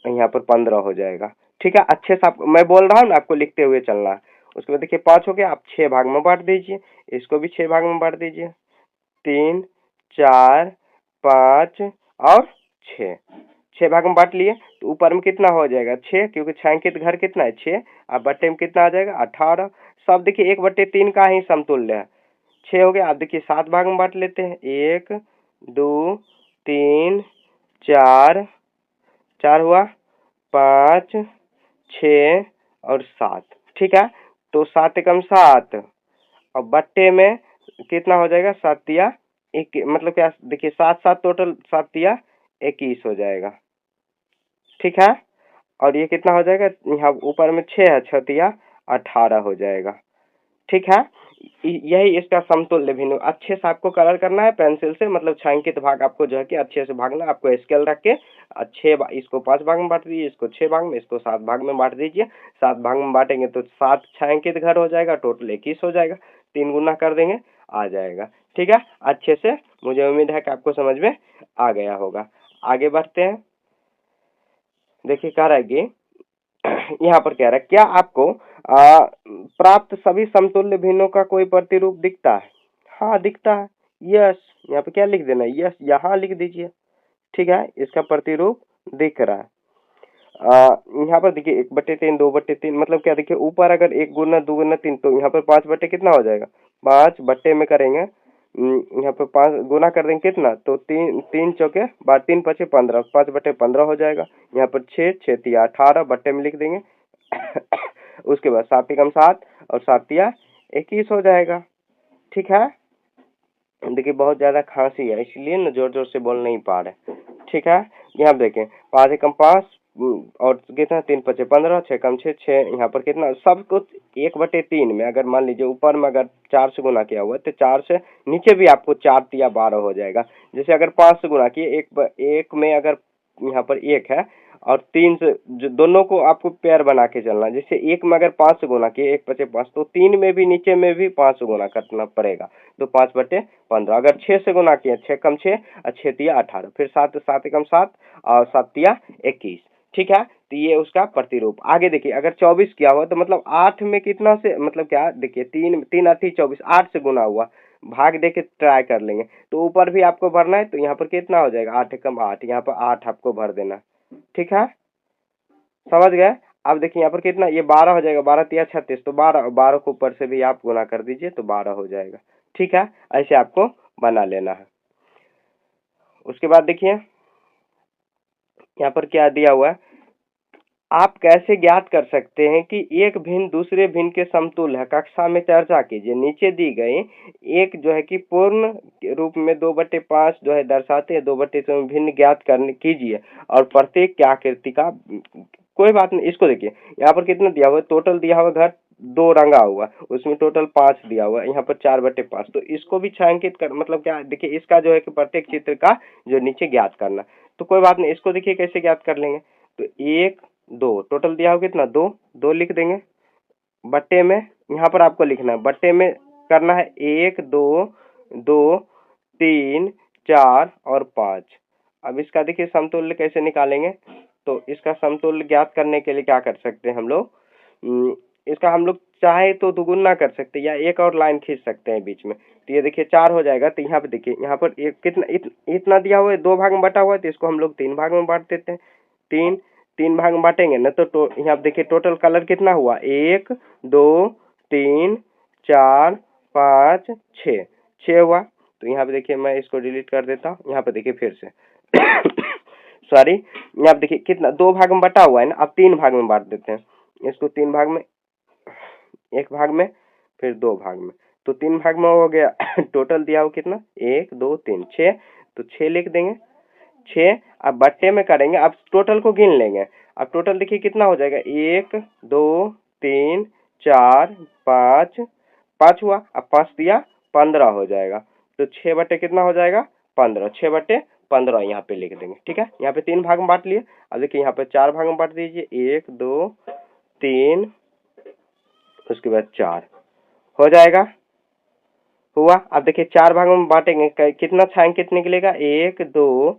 [SPEAKER 1] यहाँ पर 15 हो जाएगा। ठीक है, अच्छे से आप, मैं बोल रहा हूँ ना आपको लिखते हुए चलना है। उसके बाद देखिए 5 हो गया, आप 6 भाग में बांट दीजिए, इसको भी 6 भाग में बांट दीजिए, 3, 4, 5 और 6, 6 भाग में बांट लिए। तो ऊपर में कितना हो जाएगा 6, क्योंकि छायांकित घर कितना है 6, अब बट्टे में कितना आ जाएगा 18। सब देखिए 1/3 का ही समतुल्य है, 6 हो गया। आप देखिए 7 भाग में बांट लेते हैं, 1, 2, 3, 4, 4 हुआ, 5, 6 और 7, ठीक है। तो 7 एकम 7 और बट्टे में कितना हो जाएगा 7 तिया 1, मतलब क्या देखिए 7 7 टोटल 7 तिया 21 हो जाएगा, ठीक है। और ये कितना हो जाएगा, यहाँ ऊपर में 6 है, 6 तिया 18 हो जाएगा, ठीक है। यही इसका समतुल्य भिन्न। अच्छे से आपको कलर करना है पेंसिल से, मतलब छायांकित भाग आपको जो है कि अच्छे से भागना, आपको स्केल रख के अच्छे इसको 5 भाग में बांट दीजिए, इसको 6 भाग में, इसको 7 भाग में बांट दीजिए। 7 भाग में बांटेंगे तो 7 छायांकित घर हो जाएगा, टोटल 21 हो जाएगा, 3 गुना कर देंगे आ जाएगा, ठीक है। अच्छे से मुझे उम्मीद है कि आपको समझ में आ गया होगा। आगे बढ़ते हैं। देखिए कह रहा है कि यहाँ पर कह रहा है क्या आपको प्राप्त सभी समतुल्य भिन्नों का कोई प्रतिरूप दिखता है? हाँ दिखता है, यस। यहाँ पे क्या लिख देना है, यस यहाँ लिख दीजिए, ठीक है। इसका प्रतिरूप दिख रहा है। यहाँ पर देखिए 1/3 2/3, मतलब क्या देखिए ऊपर अगर 1 गुना 2 गुना 3, तो यहाँ पर 5 बटे कितना हो जाएगा 5 बट्टे में करेंगे, यहाँ पे 5 गुना कर देंगे कितना, तो 3 3 चौके 12 3 5 15, 5/15 हो जाएगा। यहाँ पर 6 6 तिया 18 बट्टे में लिख देंगे। उसके बाद 7 एकम 7 और 7 तिया 21 हो जाएगा, ठीक है। देखिए बहुत ज्यादा खांसी है इसलिए ना जोर जोर से बोल नहीं पा रहे, ठीक है। यहाँ देखें 5 एकम 5 और कितना 3 5 15, 6 एकम 6 6, यहाँ पर कितना सब कुछ 1/3 में। अगर मान लीजिए ऊपर में अगर 4 से गुना किया हुआ है तो 4 से नीचे भी आपको 4 तिया 12 हो जाएगा। जैसे अगर 5 से गुना किए, एक में अगर यहाँ पर 1 है और 3 से, जो दोनों को आपको पेयर बना के चलना है। जैसे 1 में अगर 5 से गुना किए 1 5 5, तो 3 में भी नीचे में भी 5 से गुना करना पड़ेगा, तो 5/15। अगर 6 से गुना किए 6 कम 6 और 6 तिया 18, फिर 7 7 एकम 7 और 7 तिया 21, ठीक है। तो ये उसका प्रतिरूप। आगे देखिए अगर 24 किया हुआ तो मतलब 8 में कितना से, मतलब क्या देखिए 3 3 8 24, 8 से गुना हुआ, भाग दे के ट्राई कर लेंगे। तो ऊपर भी आपको भरना है, तो यहाँ पर कितना हो जाएगा 8 एकम 8, यहाँ पर 8 आपको भर देना, ठीक है। समझ गए। अब देखिए यहाँ पर कितना, ये 12 हो जाएगा, 12 तिया 36, तो 12 12 को ऊपर से भी आप गुना कर दीजिए तो 12 हो जाएगा, ठीक है। ऐसे आपको बना लेना है। उसके बाद देखिए यहाँ पर क्या दिया हुआ है, आप कैसे ज्ञात कर सकते हैं कि एक भिन्न दूसरे भिन्न के समतुल्य है? कक्षा में चर्चा कीजिए। नीचे दी गई एक जो है कि पूर्ण रूप में 2/5 जो है दर्शाते हैं, 2/3 में भिन्न ज्ञात करने कीजिए और प्रत्येक की आकृति का, कोई बात नहीं। इसको देखिए यहाँ पर कितना दिया हुआ है, टोटल दिया हुआ घर 2 रंगा हुआ, उसमें टोटल 5 दिया हुआ है, यहाँ पर 4/5। तो इसको भी छायांकित कर, मतलब क्या देखिए इसका जो है कि प्रत्येक चित्र का जो नीचे ज्ञात करना। तो कोई बात नहीं, इसको देखिए कैसे ज्ञात कर लेंगे। तो 1 2 टोटल दिया हो कितना 2 2 लिख देंगे, बट्टे में यहाँ पर आपको लिखना है, बट्टे में करना है 1 2 2 3 4 और 5। अब इसका देखिए समतुल्य कैसे निकालेंगे, तो इसका समतुल्य ज्ञात करने के लिए क्या कर सकते हैं हम लोग, इसका हम लोग चाहे तो दुगुना कर सकते हैं या एक और लाइन खींच सकते हैं बीच में। तो ये देखिए 4 हो जाएगा, तो यहाँ पे देखिए यहाँ पर एक कितना इतना दिया हुआ है, 2 भाग में बटा हुआ है, तो इसको हम लोग 3 भाग में बांट देते हैं। 3 भाग में बांटेंगे ना तो यहाँ देखिए टोटल कलर कितना हुआ, 1 2 3 4 5 6 6 हुआ। तो यहाँ पे देखिए मैं इसको डिलीट कर देता हूँ, यहाँ पे देखिए फिर से सॉरी, यहाँ पे देखिए कितना 2 भाग में बटा हुआ है ना, अब 3 भाग में बांट देते हैं इसको, 3 भाग में, 1 भाग में फिर 2 भाग में, तो 3 भाग में हो गया। टोटल दिया हो कितना 1 2 3 6, तो 6 लिख देंगे 6। अब बट्टे में करेंगे, अब टोटल को गिन लेंगे। अब टोटल देखिए कितना हो जाएगा 1 2 3 4 5 5 हुआ, अब 5 दिया 15 हो जाएगा। तो 6 बटे कितना हो जाएगा 15, 6/15 यहाँ पे लिख देंगे, ठीक है। यहाँ पे 3 भाग में बांट लिए। अब देखिए यहाँ पे 4 भाग में बांट दीजिए, 1 2 3 उसके बाद 4 हो जाएगा, हुआ। अब देखिए 4 भागों में बांटेंगे, कितना छायांकित निकलेगा 1 2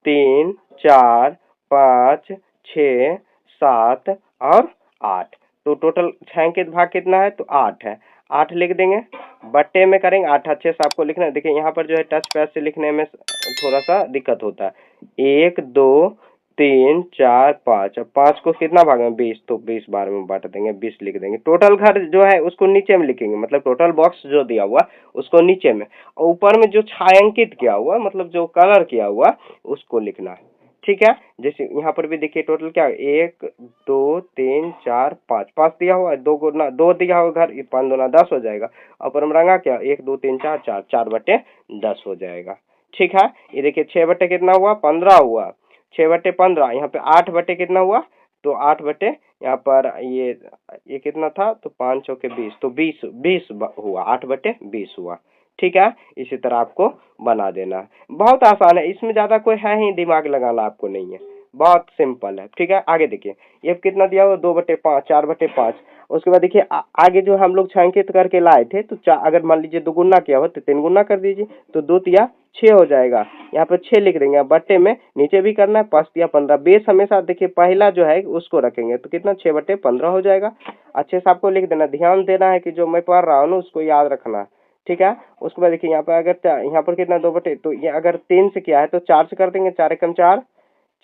[SPEAKER 1] 3 4 5 6 7 और 8। तो टोटल छायांकित भाग कितना है, तो 8 है। 8 लिख देंगे, बट्टे में करेंगे 8 अच्छे से आपको लिखना है। देखिए यहाँ पर जो है टच पैड से लिखने में थोड़ा सा दिक्कत होता है। 1 2 3 4 5, अब 5 को कितना भाग में, 20, तो 20 बार में बांट देंगे, 20 लिख देंगे। टोटल घर जो है उसको नीचे में लिखेंगे, मतलब टोटल बॉक्स जो दिया हुआ उसको नीचे में, और ऊपर में जो छायांकित किया हुआ मतलब जो कलर किया हुआ उसको लिखना है। ठीक है, जैसे यहाँ पर भी देखिए टोटल क्या है, 1 2 3 4 5, 5 दिया हुआ है, 2 गुना 2 दिया हुआ घर, 5 दूना 10 हो जाएगा। और रंगा क्या, 1 2 3 4 4, 4/10 हो जाएगा। ठीक है, ये देखिए 6 बटे कितना हुआ, 15 हुआ, 6/15। यहाँ पे 8 बटे कितना हुआ, तो 8 बटे यहाँ पर ये कितना था, तो 5 चौके 20, तो 20 हुआ, 8/20 हुआ। ठीक है, इसी तरह आपको बना देना है। बहुत आसान है, इसमें ज्यादा कोई है ही दिमाग लगाना आपको नहीं है, बहुत सिंपल है। ठीक है, आगे देखिए ये कितना दिया हुआ, 2/5, 4/5। उसके बाद देखिए आगे जो हम लोग छायांकित करके लाए थे, तो अगर मान लीजिए 2 गुना किया हो तो 3 गुना कर दीजिए, तो 2 तिया 6 हो जाएगा। यहाँ पे 6 लिख देंगे, बट्टे में नीचे भी करना है, 5 तिया 15। बेस हमेशा देखिए पहला जो है उसको रखेंगे, तो कितना 6/15 हो जाएगा। अच्छे से आपको लिख देना, ध्यान देना है कि जो मैं पढ़ रहा हूँ ना उसको याद रखना है। ठीक है, उसके बाद देखिए यहाँ पर अगर यहाँ पर कितना 2 बटे, तो ये अगर 3 से किया है तो 4 से कर देंगे, 4 एकम 4,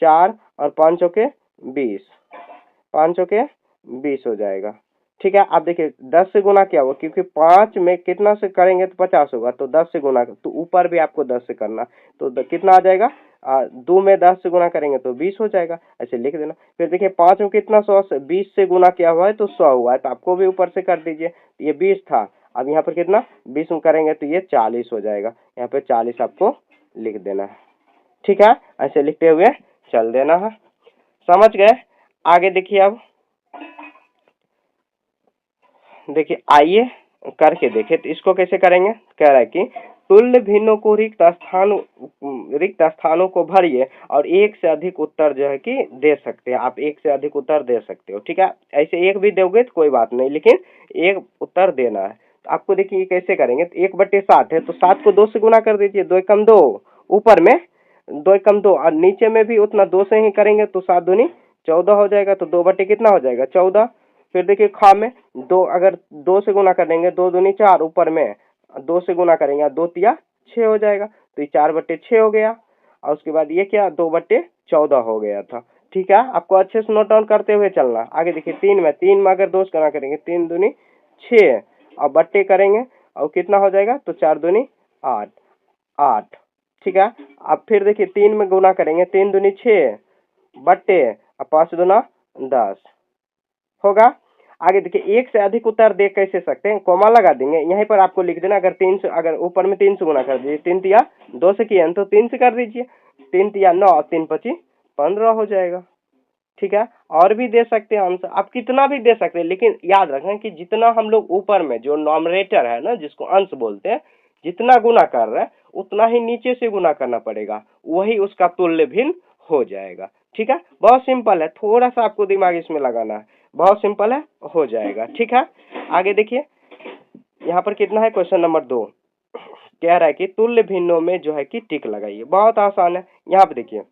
[SPEAKER 1] 4 और 5 चौके 20, 5 चौके 20 हो जाएगा। ठीक है, आप देखिए 10 से गुना क्या हुआ, क्योंकि 5 में कितना से करेंगे तो 50 होगा, तो 10 से गुना, तो ऊपर भी आपको 10 से करना, तो कितना आ जाएगा, 2 में 10 से गुना करेंगे तो 20 हो जाएगा, ऐसे लिख देना। फिर देखिए 5 में कितना 100 से 20 से गुना किया हुआ है तो 100 हुआ है, तो आपको भी ऊपर से कर दीजिए, ये 20 था, अब यहाँ पर कितना 20 में करेंगे तो ये 40 हो जाएगा, यहाँ पे 40 आपको लिख देना है। ठीक है, ऐसे लिखते हुए चल देना है। समझ गए, आगे देखिए। अब देखिए आइए करके देखें, तो इसको कैसे करेंगे। कह रहा है कि तुल्य भिन्नों को रिक्त स्थानों को भरिए और एक से अधिक उत्तर जो है कि दे सकते हैं, आप एक से अधिक उत्तर दे सकते हो। ठीक है, ऐसे एक भी दोगे तो कोई बात नहीं, लेकिन एक उत्तर देना है। तो आपको देखिए कैसे करेंगे, तो 1/7 है, तो 7 को 2 से गुना कर दीजिए, 2 एकम 2, ऊपर में 2 एकम 2 और नीचे में भी उतना 2 से ही करेंगे, तो 7 दूनी 14 हो जाएगा, तो 2 बटे कितना हो जाएगा, 14। फिर देखिए खा में 2, अगर 2 से गुना कर देंगे, 2 दूनी 4, ऊपर में 2 से गुना करेंगे, 2 तिया 6 हो जाएगा, तो ये 4/6 हो गया। और उसके बाद ये क्या 2/14 हो गया था। ठीक है, आपको अच्छे से नोट डाउन करते हुए चलना। आगे देखिए 3 में अगर 2 से गुना करेंगे, 3 दूनी 6 और बट्टे करेंगे और कितना हो जाएगा, तो 4 दूनी 8, 8। ठीक है, अब फिर देखिए 3 में गुना करेंगे, 3 दूनी 6 बट्टे और 5 दूना 10 होगा। आगे देखिए एक से अधिक उत्तर दे कैसे सकते हैं, कोमा लगा देंगे, यहीं पर आपको लिख देना, अगर 3 से, अगर ऊपर में 3 से गुना कर दीजिए, 3 तिया 2 से किए तो 3 से कर दीजिए, 3 तिया 9, 3 पची 15 हो जाएगा। ठीक है, और भी दे सकते हैं आंसर, आप कितना भी दे सकते हैं, लेकिन याद रखें कि जितना हम लोग ऊपर में जो नॉमिनेटर है ना, जिसको अंश बोलते हैं, जितना गुना कर रहे हैं उतना ही नीचे से गुना करना पड़ेगा, वही उसका तुल्य भिन्न हो जाएगा। ठीक है, बहुत सिंपल है, थोड़ा सा आपको दिमाग इसमें लगाना है, बहुत सिंपल है, हो जाएगा। ठीक है, आगे देखिए यहाँ पर कितना है, क्वेश्चन नंबर 2 कह रहा है कि तुल्य भिन्नों में जो है कि टिक लगाइए। बहुत आसान है, यहाँ पे देखिए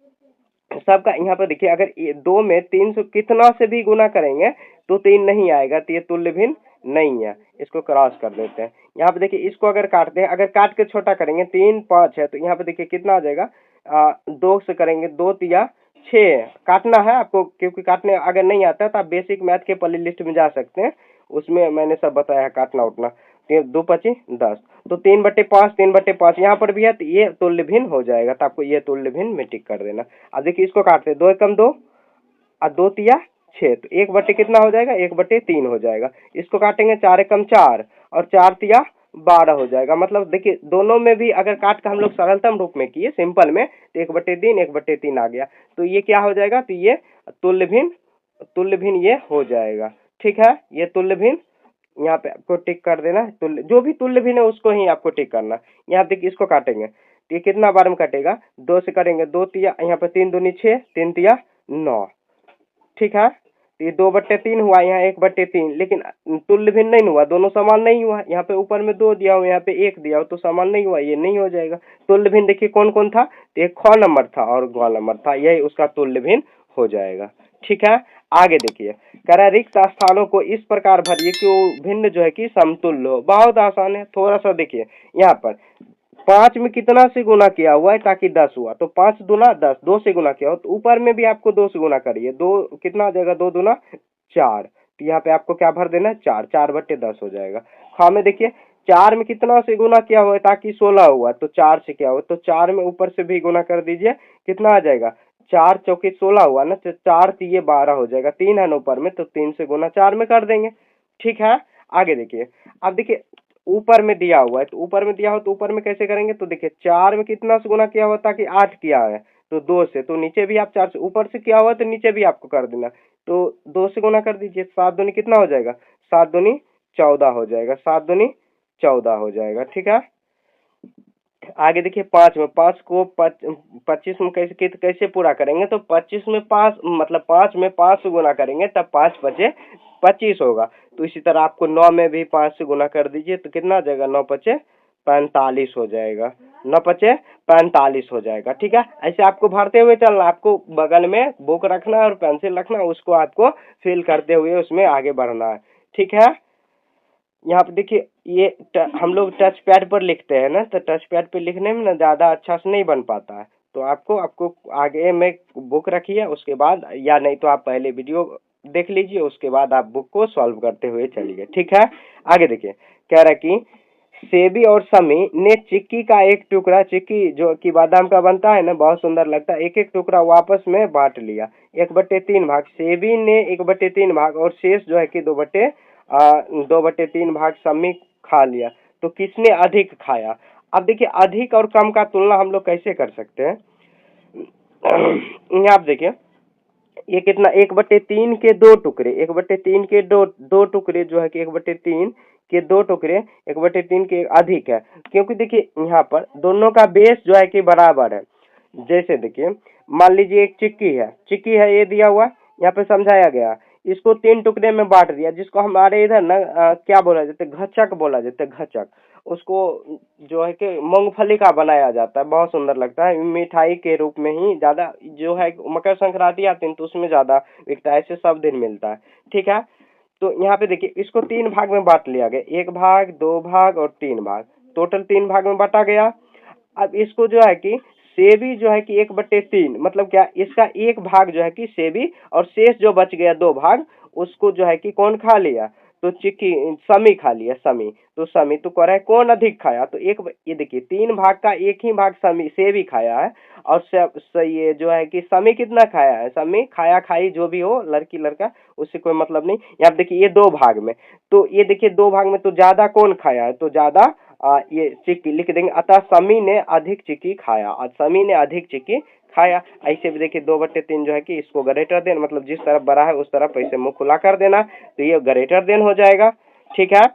[SPEAKER 1] सबका, यहाँ पर देखिए अगर 2 में 3 से कितना से भी गुना करेंगे तो 3 नहीं आएगा, तो ये तुल्य भिन्न नहीं है, इसको क्रॉस कर देते हैं। यहाँ पे देखिए इसको अगर काटते हैं, अगर काट के छोटा करेंगे, 3 5 है, तो यहाँ पे देखिए कितना आ जाएगा, 2 से करेंगे, 2 तिया 6, काटना है आपको, क्योंकि काटने अगर नहीं आता है तो आप बेसिक मैथ के प्ले लिस्ट में जा सकते हैं, उसमें मैंने सब बताया है काटना उठना। 2 पची 10, तो 3/5, 3/5 यहाँ पर भी है, तो ये तुल्य भिन्न हो जाएगा, तो आपको ये तुल्य भिन्न में टिक कर देना। अब देखिए इसको काटते हैं, 2 एकम 2 और 2 तिया 6, तो 1 बटे कितना हो जाएगा, 1/3 हो जाएगा। इसको काटेंगे, 4 एकम 4 और 4 तिया 12 हो जाएगा। मतलब देखिए दोनों में भी अगर काट का हम लोग सरलतम रूप में किए, सिंपल में, तो 1/3 1/3 आ गया, तो ये क्या हो जाएगा, तो ये तुल्य भिन्न ये हो जाएगा। ठीक है, ये तुल्य भिन्न, यहाँ पे आपको टिक कर देना, तुल्य जो भी तुल्य भिन्न है उसको ही आपको टिक करना। यहाँ देखिए इसको काटेंगे, तो ये कितना बार में कटेगा, 2 से करेंगे, 2 तिया, यहाँ पे 3 दूनी 6, 3 तिया 9। ठीक है, तो ये 2/3 हुआ, यहाँ 1/3, लेकिन तुल्य भिन्न नहीं हुआ, दोनों समान नहीं हुआ। यहाँ पे ऊपर में 2 दिया हो, यहाँ पे 1 दिया हो, तो समान नहीं हुआ, ये नहीं हो जाएगा। तुल्य भिन्न देखिए कौन कौन था, तो एक ख नंबर था और ग नंबर था, यही उसका तुल्य भिन्न हो जाएगा। ठीक है, आगे देखिए, कह रहा है रिक्त स्थानों को इस प्रकार भरिए कि वो भिन्न जो है कि समतुल्य हो। बहुत आसान है, थोड़ा सा देखिए यहाँ पर 5 में कितना से गुना किया हुआ है ताकि 10 हुआ, तो 5 दूना 10, 2 से गुना किया हो तो ऊपर में भी आपको 2 से गुना करिए, 2 कितना आ जाएगा, 2 दूना 4, तो यहाँ पे आपको क्या भर देना है, 4, 4/10 हो जाएगा। हाँ में देखिए 4 में कितना से गुना किया हुआ है ताकि 16 हुआ, तो 4 से क्या हुआ, तो 4 में ऊपर से भी गुना कर दीजिए, कितना आ जाएगा, 4 चौके 16 हुआ ना, तो 4 तिये 12 हो जाएगा, 3 है ना ऊपर में, तो 3 से गुना 4 में कर देंगे। ठीक है, आगे देखिए, अब देखिए ऊपर में दिया हुआ है, तो ऊपर में दिया हो तो ऊपर में कैसे करेंगे, तो देखिए 4 में कितना से गुना किया हुआ ताकि 8 किया है, तो 2 से, तो नीचे भी आप 4 से, ऊपर से किया हुआ तो नीचे भी आपको कर देना, तो 2 से गुना कर दीजिए, 7 दूनी कितना हो जाएगा, 7 दूनी 14 हो जाएगा, 7 दूनी 14 हो जाएगा। ठीक है, आगे देखिए 5 में, 5 को 25 में कैसे कैसे पूरा करेंगे, तो 25 में 5 मतलब 5 में 5 से गुना करेंगे तब 5 बचे 25 होगा, तो इसी तरह आपको 9 में भी 5 से गुना कर दीजिए, तो कितना आ जाएगा, 9 पचे 45 हो जाएगा, 9 पचे 45 हो जाएगा। ठीक है, ऐसे आपको भरते हुए चलना, आपको बगल में बुक रखना और पेंसिल रखना, उसको आपको फिल करते हुए उसमें आगे बढ़ना है। ठीक है, यहाँ पे देखिए ये हम लोग टच पैड पर लिखते हैं ना, तो टच पैड पे लिखने में ना ज़्यादा अच्छा से नहीं बन पाता है, तो आपको आपको आगे में बुक रखिए, उसके बाद या नहीं तो आप पहले वीडियो देख लीजिए, उसके बाद आप बुक को सॉल्व करते हुए चलिए। ठीक है, आगे देखिए, कह रहा है कि सेबी और समी ने चिक्की का एक टुकड़ा, चिक्की जो कि बादाम का बनता है ना, बहुत सुंदर लगता है, एक एक टुकड़ा वापस में बांट लिया, 1/3 भाग सेबी ने 1/3 भाग, और शेष जो है कि 2/3 भाग समी खा लिया, तो किसने अधिक खाया। अब देखिए अधिक और कम का तुलना हम लोग कैसे कर सकते हैं, यहाँ आप देखिए ये कितना, 1/3 के 2 टुकड़े, 1/3 के दो टुकड़े जो है कि 1/3 के 2 टुकड़े 1/3 के अधिक है, क्योंकि देखिए यहाँ पर दोनों का बेस जो है कि बराबर है। जैसे देखिए मान लीजिए एक चिक्की है, चिक्की है ये दिया हुआ, यहाँ पे समझाया गया, इसको 3 टुकड़े में बांट दिया, जिसको हमारे इधर ना क्या बोला जाता है, घचक बोला जाता है, घचक, उसको जो है कि मूंगफली का बनाया जाता है, बहुत सुंदर लगता है, मिठाई के रूप में ही ज्यादा जो है, मकर संक्रांति आती है तो उसमें ज्यादा बिकता है, ऐसे सब दिन मिलता है। ठीक है, तो यहाँ पे देखिए इसको 3 भाग में बांट लिया गया, 1 भाग 2 भाग और 3 भाग, टोटल 3 भाग में बांटा गया। अब इसको जो है कि सेबी जो है कि 1/3 मतलब क्या, इसका 1 भाग जो है कि सेबी, और शेष जो बच गया 2 भाग, उसको जो है कि कौन खा लिया, तो चिक्की समी खा लिया, समी, तो समी तो कह रहा है कौन अधिक खाया, तो एक ये देखिए 3 भाग का 1 ही भाग समी सेबी खाया है, और ये जो है कि समी कितना खाया है, समी खाया खाई जो भी हो, लड़की लड़का उससे कोई मतलब नहीं। यहाँ देखिए ये 2 भाग में, तो ये देखिए 2 भाग में तो ज्यादा कौन खाया है, तो ज्यादा ये चिक्की लिख देंगे, अतः समी ने अधिक चिक्की खाया, और समी ने अधिक चिक्की खाया। ऐसे भी देखिए 2/3 जो है कि इसको ग्रेटर देन, मतलब जिस तरफ बड़ा है उस तरफ ऐसे मुंह खुला कर देना, तो ये ग्रेटर देन हो जाएगा। ठीक है,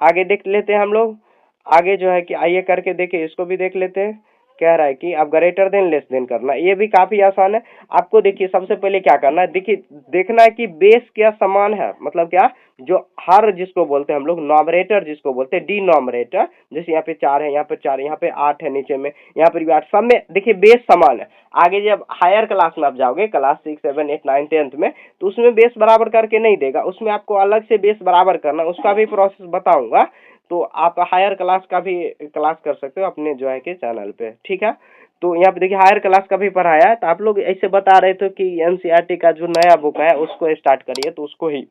[SPEAKER 1] आगे देख लेते हैं हम लोग, आगे जो है कि आइए करके देखिए, इसको भी देख लेते हैं। कह रहा है कि अब ग्रेटर देन लेस देन करना, ये भी काफी आसान है। आपको देखिए सबसे पहले क्या करना है, देखिए देखना है कि बेस क्या समान है, मतलब क्या, जो हर जिसको बोलते हैं हम लोग नॉमरेटर जिसको बोलते हैं डिनॉमरेटर, जैसे यहाँ पे 4 है, यहाँ पे 4 है, यहाँ पे 8 है, नीचे में यहाँ पर भी 8, सब में देखिए बेस समान है। आगे जब हायर क्लास में आप जाओगे, क्लास 6 7 8 9 10th में, तो उसमें बेस बराबर करके नहीं देगा, उसमें आपको अलग से बेस बराबर करना, उसका भी प्रोसेस बताऊंगा, तो आप हायर क्लास का भी क्लास कर सकते हो अपने जो है कि चैनल पे। ठीक है, तो यहाँ पे देखिए हायर क्लास का भी पढ़ाया है, तो आप लोग ऐसे बता रहे थे कि एनसीईआरटी का जो नया बुक है उसको स्टार्ट करिए, तो उसको ही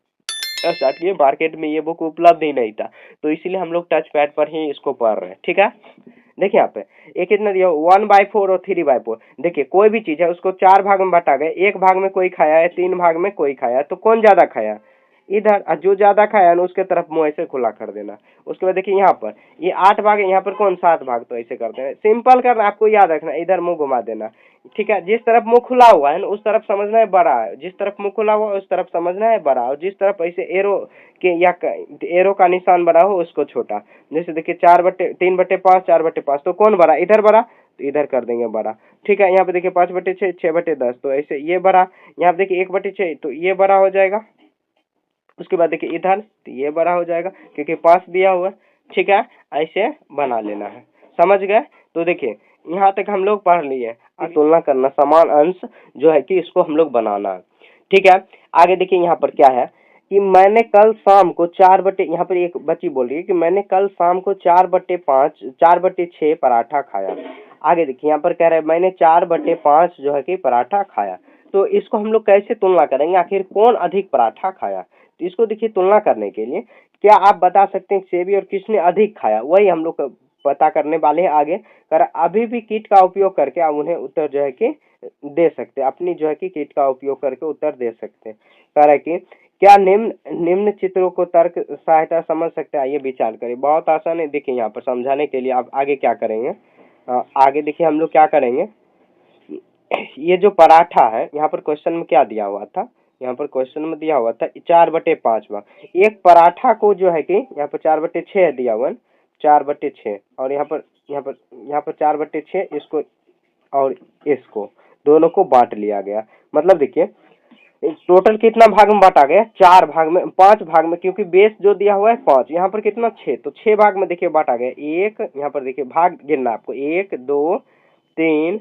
[SPEAKER 1] स्टार्ट किए, मार्केट में ये बुक उपलब्ध ही नहीं था, तो इसीलिए हम लोग टच पैड पर ही इसको पढ़ रहे हैं। ठीक है, देखिए यहाँ पे एक कितना दिया, 1/4 और 3/4, देखिए कोई भी चीज है उसको 4 भाग में बांटा गया, 1 भाग में कोई खाया है, 3 भाग में कोई खाया है, तो कौन ज्यादा खाया, इधर, और जो ज्यादा खाया ना उसके तरफ मुंह ऐसे खुला कर देना। उसके बाद देखिए यहाँ पर ये 8 भाग है, यहाँ पर कौन 7 भाग, तो ऐसे कर देना, सिंपल करना, आपको याद रखना, इधर मुंह घुमा देना। ठीक है, जिस तरफ मुंह खुला हुआ है ना उस तरफ समझना है बड़ा है, जिस तरफ मुंह खुला हुआ है उस तरफ समझना है बड़ा, और जिस तरफ ऐसे एरो के या एरो का निशान बड़ा हो उसको छोटा। जैसे देखिए 3/5 4/5, तो कौन बड़ा, इधर बड़ा, तो इधर कर देंगे बड़ा। ठीक है, यहाँ पे देखिए 5/6 6/10, तो ऐसे ये बड़ा, यहाँ पे देखिए 1/6, तो ये बड़ा हो जाएगा। उसके बाद देखिए इधर, तो ये बड़ा हो जाएगा क्योंकि 5 दिया हुआ है। ठीक है, ऐसे बना लेना है, समझ गए। तो देखिए यहाँ तक हम लोग पढ़ लिए, तुलना करना, समान अंश जो है कि इसको हम लोग बनाना है। ठीक है, आगे देखिए यहाँ पर क्या है कि मैंने कल शाम को 4/, यहाँ पर एक बच्ची बोल रही है कि मैंने कल शाम को 4/5 4/6 पराठा खाया। आगे देखिए यहाँ पर कह रहा है मैंने 4/5 जो है कि पराठा खाया। तो इसको हम लोग कैसे तुलना करेंगे, आखिर कौन अधिक पराठा खाया? तो इसको देखिए तुलना करने के लिए क्या आप बता सकते हैं सेबी और किसने अधिक खाया, वही हम लोग पता करने वाले हैं आगे। कर अभी भी किट का उपयोग करके आप उन्हें उत्तर जो है कि दे सकते हैं, अपनी जो है कि किट का उपयोग करके उत्तर दे सकते हैं। कह रहा है कि क्या निम्न निम्न चित्रों को तर्क सहायता समझ सकते हैं, आइए विचार करें। बहुत आसान है, देखिए यहाँ पर समझाने के लिए आप आगे क्या करेंगे, आगे देखिए हम लोग क्या करेंगे। ये जो पराठा है यहाँ पर क्वेश्चन में क्या दिया हुआ था, यहाँ पर क्वेश्चन में दिया हुआ था 4/5 में एक पराठा को जो है कि यहाँ पर 4/6 दिया हुआ है, 4/6 और यहाँ पर 4/6 इसको और इसको दोनों को बांट लिया गया। मतलब देखिए टोटल कितना भाग में बांटा गया, 4 भाग में, 5 भाग में, क्योंकि बेस जो दिया हुआ है 5, यहाँ पर कितना 6, तो 6 भाग में देखिए बांटा गया। एक यहाँ पर देखिए भाग गिनना आपको, 1 2 3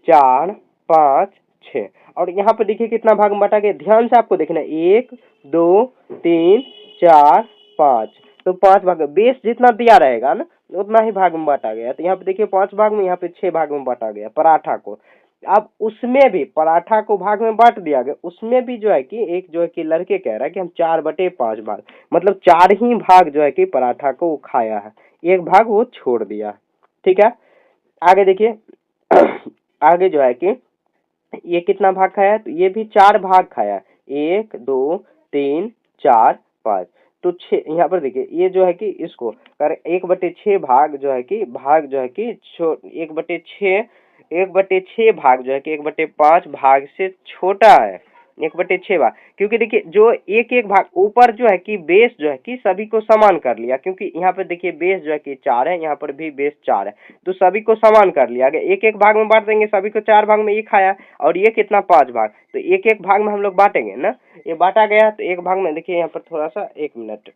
[SPEAKER 1] 4 5 6, और यहाँ पर देखिए कितना भाग में बांटा गया, ध्यान से आपको देखना, 1 2 3 4 5, तो 5 भाग, बेस जितना दिया रहेगा ना उतना ही भाग में बांटा गया। तो यहाँ पे देखिए 5 भाग में, यहाँ पे 6 भाग में बांटा गया पराठा को। अब उसमें भी पराठा को भाग में बांट दिया गया, उसमें भी जो है कि एक जो है कि लड़के कह रहा है कि हम 4/5 भाग, मतलब 4 ही भाग जो है कि पराठा को खाया है, एक भाग वो छोड़ दिया। ठीक है, आगे देखिए आगे जो है कि ये कितना भाग खाया है, तो ये भी 4 भाग खाया, 1 2 3 4 5, तो 6, यहाँ पर देखिए ये जो है कि इसको कर 1/6 भाग जो है कि 1/6 भाग जो है कि 1/5 भाग से छोटा है, 1/6 भाग, क्योंकि देखिए जो एक एक भाग ऊपर जो है कि बेस जो है कि सभी को समान कर लिया, क्योंकि यहाँ पर देखिए बेस जो है कि 4 है, यहाँ पर भी बेस 4 है, तो सभी को समान कर लिया गया। एक एक भाग में बांट देंगे, सभी को 4 भाग में ये खाया, और ये कितना 5 भाग, तो एक एक भाग में हम लोग बांटेंगे ना, ये बांटा गया, तो एक भाग में देखिए यहाँ पर थोड़ा सा 1 मिनट,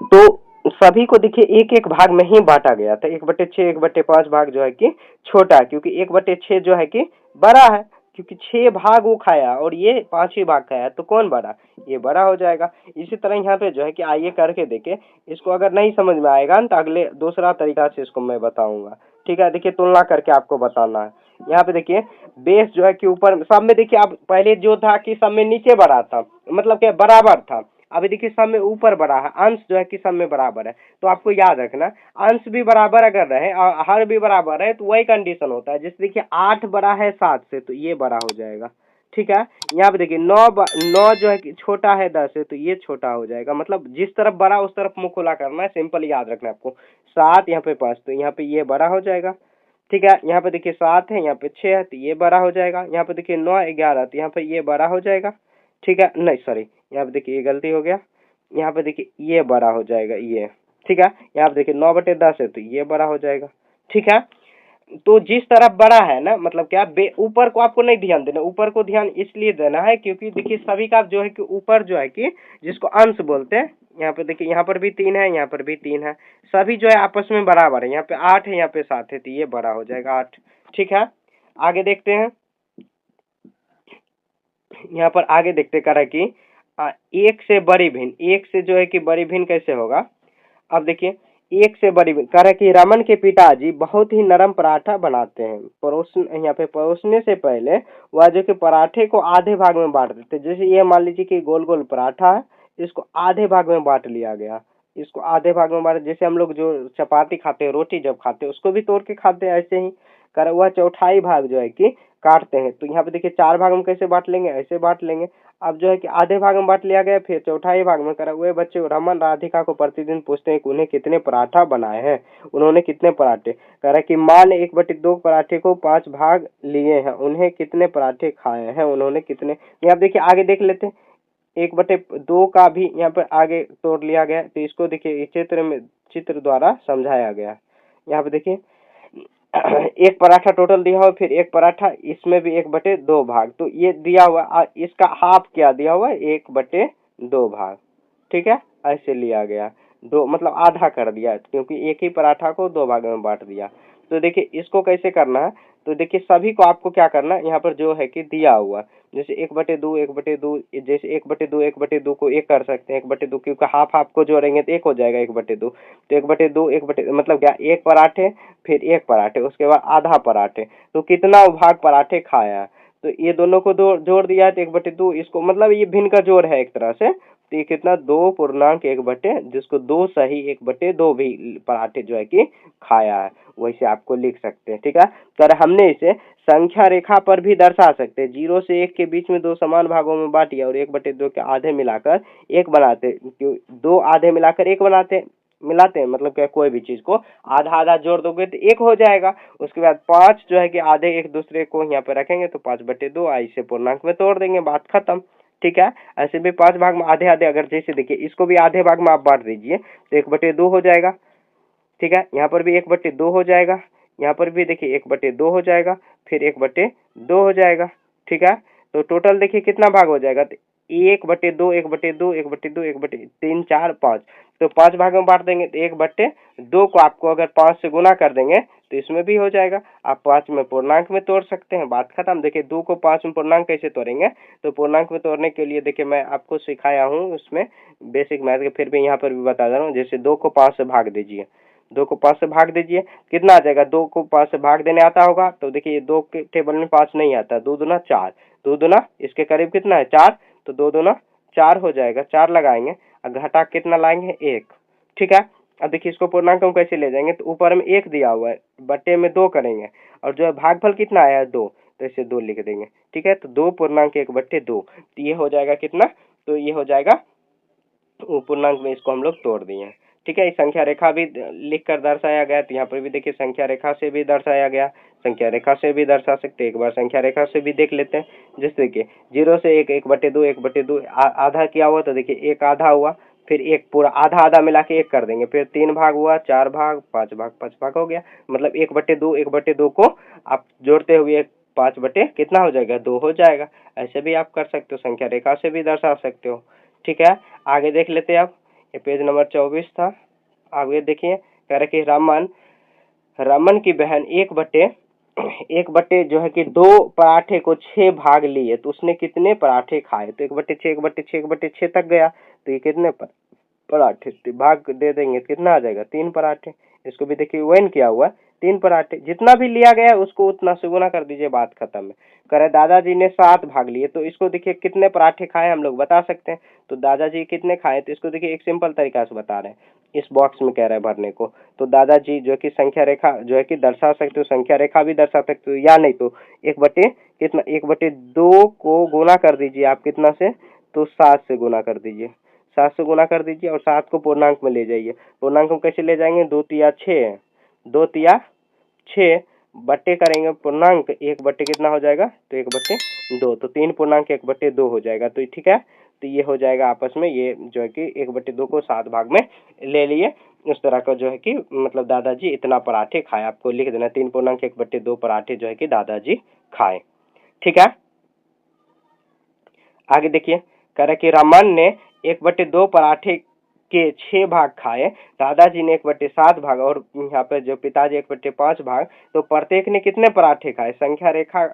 [SPEAKER 1] तो सभी को देखिए एक एक भाग में ही बांटा गया था। 1/6 1/5 भाग जो है कि छोटा है, क्योंकि 1/6 जो है कि बड़ा है, क्योंकि 6 भाग वो खाया और ये 5 ही भाग खाया, तो कौन बड़ा, ये बड़ा हो जाएगा। इसी तरह यहाँ पे जो है कि आइए करके देखे, इसको अगर नहीं समझ में आएगा तो अगले दूसरा तरीका से इसको मैं बताऊंगा। ठीक है, देखिए तुलना करके आपको बताना है। यहाँ पे देखिए बेस जो है कि ऊपर सब में देखिए, अब पहले जो था कि सब में नीचे बड़ा था, मतलब क्या बराबर था, अभी देखिए सब में ऊपर बड़ा है, अंश जो है कि सब में बराबर है, तो आपको याद रखना अंश भी बराबर अगर रहे और हर भी बराबर है तो वही कंडीशन होता है। जैसे देखिए 8 बड़ा है 7 से, तो ये बड़ा हो जाएगा। ठीक है, यहाँ पे देखिए 9 जो है कि छोटा है 10 से, तो ये छोटा हो जाएगा। मतलब जिस तरफ बड़ा उस तरफ मुंह खुला करना है, सिंपल याद रखना है आपको। 7 यहाँ पे 5, तो यहाँ पे ये बड़ा हो जाएगा। ठीक है, यहाँ पे देखिए 7 है, यहाँ पे 6 है, तो ये बड़ा हो जाएगा। यहाँ पे देखिए 9 11, तो यहाँ पे ये बड़ा हो जाएगा। ठीक है, नहीं सॉरी, यहाँ पे देखिए ये गलती हो गया, यहाँ पे देखिए ये बड़ा हो जाएगा ये। ठीक है, यहाँ पे देखिए 9/10 है, तो ये बड़ा हो जाएगा। ठीक है, तो जिस तरफ बड़ा है ना, मतलब क्या ऊपर को आपको नहीं ध्यान देना, ऊपर को ध्यान इसलिए देना है क्योंकि देखिए सभी का जो है कि ऊपर जो है कि जिसको अंश बोलते हैं, यहाँ पे देखिए यहाँ पर भी 3 है, यहाँ पर भी 3 है, सभी जो है आपस में बराबर है। यहाँ पे 8 है, यहाँ पे 7 है, तो ये बड़ा हो जाएगा 8। ठीक है, आगे देखते हैं। यहाँ पर आगे देखते कर कि एक से बड़ी भिन्न, एक से जो है कि बड़ी भिन्न कैसे होगा। अब देखिए एक से बड़ी भिन्न कह रहा है कि रमन के पिताजी बहुत ही नरम पराठा बनाते हैं, यहाँ पे परोसने से पहले वह जो कि पराठे को आधे भाग में बांट देते। जैसे ये मान लीजिए कि गोल गोल पराठा है, इसको आधे भाग में बांट लिया गया, इसको आधे भाग में बांट, जैसे हम लोग जो चपाती खाते हैं, रोटी जब खाते हैं उसको भी तोड़ के खाते हैं, ऐसे ही कर वह चौथाई भाग जो है कि काटते हैं। तो यहाँ पे देखिए 4 भाग में कैसे बांट लेंगे, ऐसे बांट लेंगे। अब जो है कि आधे भाग में बांट लिया गया, फिर चौथाई भाग में करा हुए बच्चे रमन राधिका को प्रतिदिन पूछते हैं कि उन्हें कितने पराठा बनाए हैं, उन्होंने कितने पराठे, कह रहा है कि माँ ने 1/2 पराठे को 5 भाग लिए हैं, उन्हें कितने पराठे खाए हैं, उन्होंने कितने। यहाँ देखिए आगे देख लेते हैं, 1/2 का भी यहाँ पर आगे तोड़ लिया गया, तो इसको देखिए चित्र द्वारा समझाया गया। यहाँ पे देखिए एक पराठा टोटल दिया हुआ, फिर एक पराठा, इसमें भी 1/2 भाग, तो ये दिया हुआ, इसका हाफ क्या दिया हुआ है, 1/2 भाग। ठीक है, ऐसे लिया गया, दो मतलब आधा कर दिया, क्योंकि एक ही पराठा को 2 भाग में बांट दिया। तो देखिए इसको कैसे करना है, तो देखिए सभी को आपको क्या करना है, यहाँ पर जो है कि दिया हुआ है, जैसे 1/2 1/2, जैसे 1/2 1/2 को एक कर सकते हैं, 1/2 क्योंकि हाफ हाफ को जोड़ेंगे तो एक हो जाएगा 1/2, तो 1/2 1/2 मतलब क्या, एक पराठे फिर एक पराठे उसके बाद आधा पराठे, तो कितना भाग पराठे खाया है। तो ये दोनों को दो जोड़ दिया है तो 1/2, इसको मतलब ये भिन्न का जोड़ है एक तरह से, तो ये कितना 2 पूर्णांक 1 बटे, जिसको 2 सही 1/2 भी पराठे जो है कि खाया है, वैसे आपको लिख सकते हैं। ठीक है, तो हमने इसे संख्या रेखा पर भी दर्शा सकते हैं। 0 से 1 के बीच में दो समान भागों में बांटिए और 1/2 के आधे मिलाकर एक बनाते, दो आधे मिलाकर एक मिलाते हैं, मतलब क्या, कोई भी चीज को आधा आधा जोड़ दोगे तो एक हो जाएगा। उसके बाद 5 जो है कि आधे एक दूसरे को यहाँ पे रखेंगे तो 5/2 ऐसे पूर्णांक में तोड़ देंगे, बात खत्म। ठीक है, ऐसे भी 5 भाग में आधे आधे, अगर जैसे देखिए इसको भी आधे भाग में आप बांट दीजिए तो 1/2 हो जाएगा। ठीक है, यहाँ पर भी 1/2 हो जाएगा, यहाँ पर भी देखिए 1/2 हो जाएगा, फिर 1/2 हो जाएगा। ठीक है, तो टोटल देखिए कितना भाग हो जाएगा, तो 1/2 1/2 1/2 1/3 4 5, तो 5 भाग में बांट देंगे तो 1/2 को आपको अगर 5 से गुना कर देंगे तो इसमें भी हो जाएगा। आप 5 में पूर्णांक में तोड़ सकते हैं, बात खत्म। देखिए 2 को 5 में पूर्णांक कैसे तोड़ेंगे, तो पूर्णांक में तोड़ने के लिए देखिए मैं आपको सिखाया हूँ उसमें बेसिक मैथ के, फिर भी यहाँ पर भी बता दे रहा हूँ। जैसे 2 को 5 से भाग दीजिए, 2 को 5 से भाग दीजिए, कितना आ जाएगा, 2 को 5 से भाग देने आता होगा तो देखिए 2 के टेबल में 5 नहीं आता, 2 दूना 4, 2 दूना इसके करीब कितना है 4, तो 2 दूना 4 हो जाएगा, 4 लगाएंगे और घटा कितना लाएंगे 1। ठीक है, अब देखिए इसको पूर्णांक में कैसे ले जाएंगे, तो ऊपर में 1 दिया हुआ है, बटे में 2 करेंगे और जो है भागफल कितना आया है 2, तो इसे 2 लिख देंगे। ठीक है, तो 2.1/2, तो ये हो जाएगा कितना, तो ये हो जाएगा पूर्णांक में, इसको हम लोग तोड़ दिए। ठीक है, इस संख्या रेखा भी लिख कर दर्शाया गया, तो यहाँ पर भी देखिए संख्या रेखा से भी दर्शाया गया, संख्या रेखा से भी दर्शा सकते हैं। एक बार संख्या रेखा से भी देख लेते हैं। जैसे कि 0 से 1 1/2 1/2 आधा किया हुआ, तो देखिए एक आधा हुआ, फिर एक पूरा आधा आधा मिला के एक कर देंगे, फिर 3 भाग हुआ, 4 भाग 5 भाग हो गया, मतलब 1/2 को आप जोड़ते हुए 5 बटे कितना हो जाएगा 2 हो जाएगा। ऐसे भी आप कर सकते हो, संख्या रेखा से भी दर्शा सकते हो। ठीक है, आगे देख लेते हैं। अब ये पेज नंबर 24 था, आगे देखिए, कह रहे कि रमन की बहन एक बटे जो है कि 2 पराठे को 6 भाग लिए, तो उसने कितने पराठे खाए, तो 1/6 1/6 1/6 तक गया, तो ये कितने पराठे, तो भाग दे देंगे कितना आ जाएगा 3 पराठे। इसको भी देखिए वन किया हुआ है, 3 पराठे, जितना भी लिया गया है उसको उतना से गुना कर दीजिए, बात खत्म है। कह रहे दादाजी ने 7 भाग लिए, तो इसको देखिए कितने पराठे खाए हम लोग बता सकते हैं, तो दादाजी कितने खाए, तो इसको देखिए एक सिंपल तरीका से बता रहे हैं, इस बॉक्स में कह रहे हैं भरने को। तो दादाजी जो कि संख्या रेखा जो है कि दर्शा सकते हो, संख्या रेखा भी दर्शा सकते हो, या नहीं तो 1/2 को गुना कर दीजिए आप कितना से, तो 7 से गुना कर दीजिए, 7 से गुना कर दीजिए और 7 को पूर्णांक में ले जाइए। पूर्णांक में कैसे ले जाएंगे, 2 तिया 6, 2 तिया 6 बट्टे करेंगे पूर्णांक, 1 बट्टे कितना हो जाएगा, तो 1/2, तो 3 पूर्णांक 1/2 हो जाएगा। तो ठीक है, तो ये हो जाएगा आपस में, ये जो है कि 1/2 को 7 भाग में ले लिए, उस तरह का जो है कि मतलब दादाजी इतना पराठे खाए, आपको लिख देना 3.1/2 पराठे जो है कि दादाजी खाए। ठीक है, आगे देखिए, कह रहा कि रमन ने 1/2 पराठे के 6 भाग खाए, दादाजी ने 1/7 भाग और यहाँ पे जो पिताजी 1/5 भाग, तो प्रत्येक ने कितने पराठे खाए, संख्या रेखा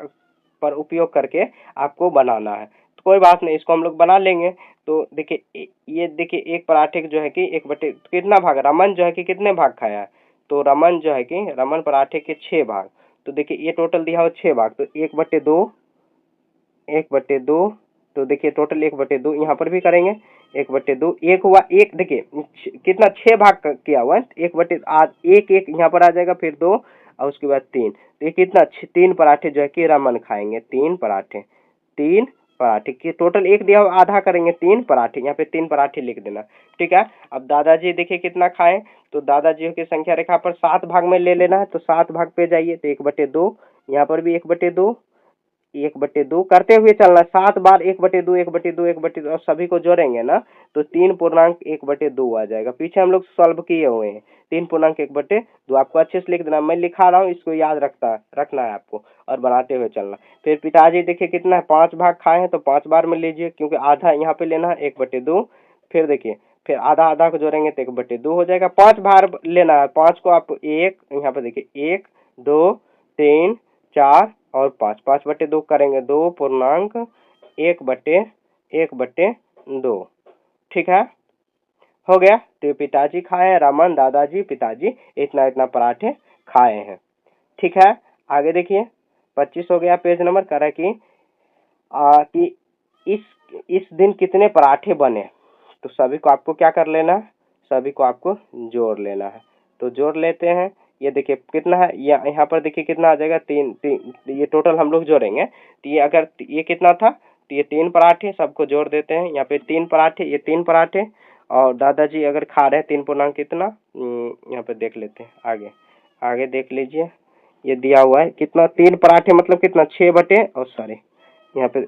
[SPEAKER 1] पर उपयोग करके आपको बनाना है। तो कोई बात नहीं, इसको हम लोग बना लेंगे। तो देखिए ये देखिए एक पराठे जो है कि कितना भाग, रमन जो है कि कितने भाग खाया है, तो रमन जो है कि रमन पराठे के 6 भाग, तो देखिए ये टोटल दिया हो 6 भाग, तो 1/2 तो देखिए टोटल 1/2 यहाँ पर भी करेंगे, 1/2 एक हुआ, एक देखिए कितना 6 भाग किया हुआ है, 1/1 यहाँ पर आ जाएगा, फिर 2 और उसके बाद 3, तो ये कितना 3 पराठे जो है कि रमन खाएंगे, 3 पराठे की टोटल एक दिया हुआ, आधा करेंगे 3 पराठे, यहाँ पे 3 पराठे लिख देना। ठीक है, अब दादाजी देखिए कितना खाए, तो दादाजी की संख्या रेखा पर 7 भाग में ले लेना है, तो 7 भाग पे जाइए, तो 1/2, यहाँ पर भी 1/2 1/2 करते हुए चलना, 7 बार 1/2 1/2 1/2 और सभी को जोड़ेंगे ना, तो 3.1/2 आ जाएगा। पीछे हम लोग सॉल्व किए हुए हैं, 3.1/2 आपको अच्छे से लिख देना, मैं लिखा रहा हूँ, इसको याद रखना है आपको और बनाते हुए चलना। फिर पिताजी देखिए कितना है, 5 भाग खाए हैं, तो 5 बार में लीजिए, क्योंकि आधा यहाँ पे लेना है 1/2, फिर देखिए फिर आधा आधा को जोड़ेंगे तो 1/2 हो जाएगा। 5 बार लेना है, 5 को आप एक यहाँ पे देखिए 1 2 3 4 और 5, 5/2 करेंगे 2 पूर्णांक 1/2, ठीक है, हो गया। तो ये पिताजी खाए हैं, रमन दादाजी पिताजी इतना इतना पराठे खाए हैं, ठीक है। आगे देखिए 25 हो गया, पेज नंबर कह रहा है कि इस दिन कितने पराठे बने। तो सभी को आपको क्या कर लेना है, सभी को आपको जोड़ लेना है। तो जोड़ लेते हैं, ये देखिए कितना है, यहाँ पर देखिए कितना आ जाएगा, 3, ये टोटल हम लोग जोड़ेंगे। तो ये अगर ये कितना था, तो ये 3 पराठे, सबको जोड़ देते हैं। यहाँ पे 3 पराठे, ये 3 पराठे, और दादाजी अगर खा रहे हैं 3 पूर्णांक कितना, यहाँ पे देख लेते हैं, आगे आगे देख लीजिए, ये दिया हुआ है कितना, 3 पराठे मतलब कितना, 6 बटे, और सॉरी यहाँ पे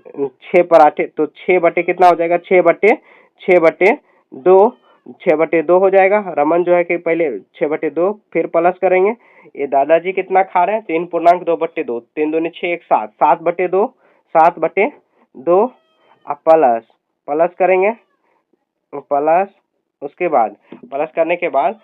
[SPEAKER 1] 6 पराठे, तो 6 बटे कितना हो जाएगा, 6/2, 6/2 हो जाएगा। रमन जो है कि पहले 6/2 फिर प्लस करेंगे। ये दादाजी कितना खा रहे हैं, 3 पूर्णांक 2/2, 3 दूनी 6, 1 7, 7/2, 7/2, अब प्लस प्लस करेंगे, प्लस उसके बाद प्लस करने के बाद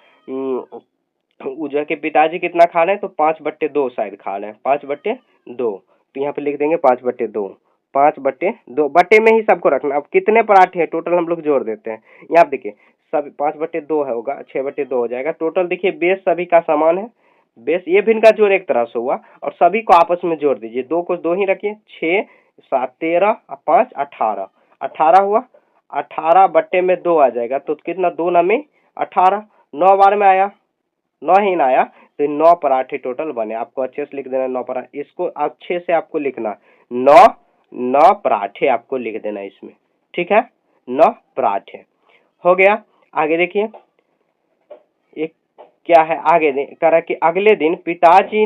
[SPEAKER 1] जो है कि पिताजी कितना खा रहे हैं, तो 5/2 शायद खा रहे हैं, 5/2। तो यहाँ पे लिख देंगे 5/2, 5/2 बटे में ही सबको रखना। अब कितने पराठे हैं टोटल हम लोग जोड़ देते हैं। यहाँ देखिए सब 5/2 है होगा, 6/2 हो जाएगा टोटल। देखिए बेस सभी का समान है, बेस ये भिन्न का जोड़ एक तरह से हुआ, और सभी को आपस में जोड़ दीजिए, 2 को 2 ही रखिए, 6 7 13 और 5 18, 18 हुआ, 18 बट्टे में 2 आ जाएगा, तो कितना, 2 9 18, 9 बार में आया, 9 ही ना आया, तो 9 पराठे टोटल बने। आपको अच्छे से लिख देना 9 पराठे, इसको अच्छे से आपको लिखना, 9 9 पराठे आपको लिख देना इसमें, ठीक है, 9 पराठे हो गया। आगे देखिए एक क्या है, आगे कह रहा कि अगले दिन पिताजी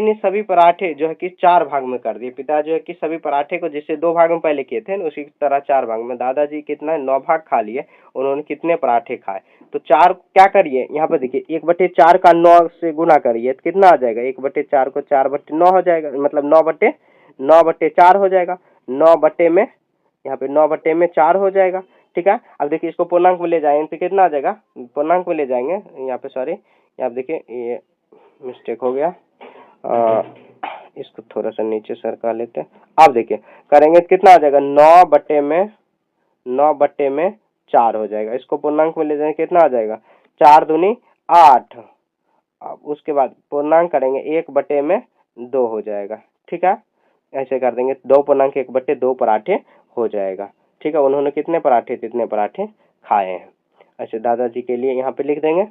[SPEAKER 1] ने सभी पराठे जो है कि 4 भाग में कर दिए। पिता जो है कि सभी पराठे को जैसे 2 भाग में पहले किए थे उसी तरह 4 भाग में, दादाजी कितना 9 भाग खा लिए, उन्होंने कितने पराठे खाए। तो 4 क्या करिए, यहाँ पर देखिए 1/4 का 9 से गुना करिए तो कितना आ जाएगा, 1/4 को 4/9 हो जाएगा, मतलब 9/4 हो जाएगा, 9 बटे में, यहाँ पे 9 बटे में 4 हो जाएगा, ठीक है। अब देखिए इसको पूर्णांक में ले जाएंगे तो कितना आ जाएगा, पूर्णांक में ले जाएंगे, यहाँ पे सॉरी, यहाँ देखिए ये मिस्टेक हो गया, इसको थोड़ा सा नीचे सरका लेते हैं। अब देखिए करेंगे तो कितना आ जाएगा, 9/में 4 हो जाएगा। इसको पूर्णांक में ले जाएंगे कितना आ जाएगा, 4 दूनी 8। अब उसके बाद पूर्णांक करेंगे 1/2 हो जाएगा, ठीक है। ऐसे कर देंगे 2 पूर्णांक 1/2 पराठे हो जाएगा, ठीक है। उन्होंने कितने पराठे, कितने पराठे खाए हैं, ऐसे दादाजी के लिए यहाँ पे लिख देंगे।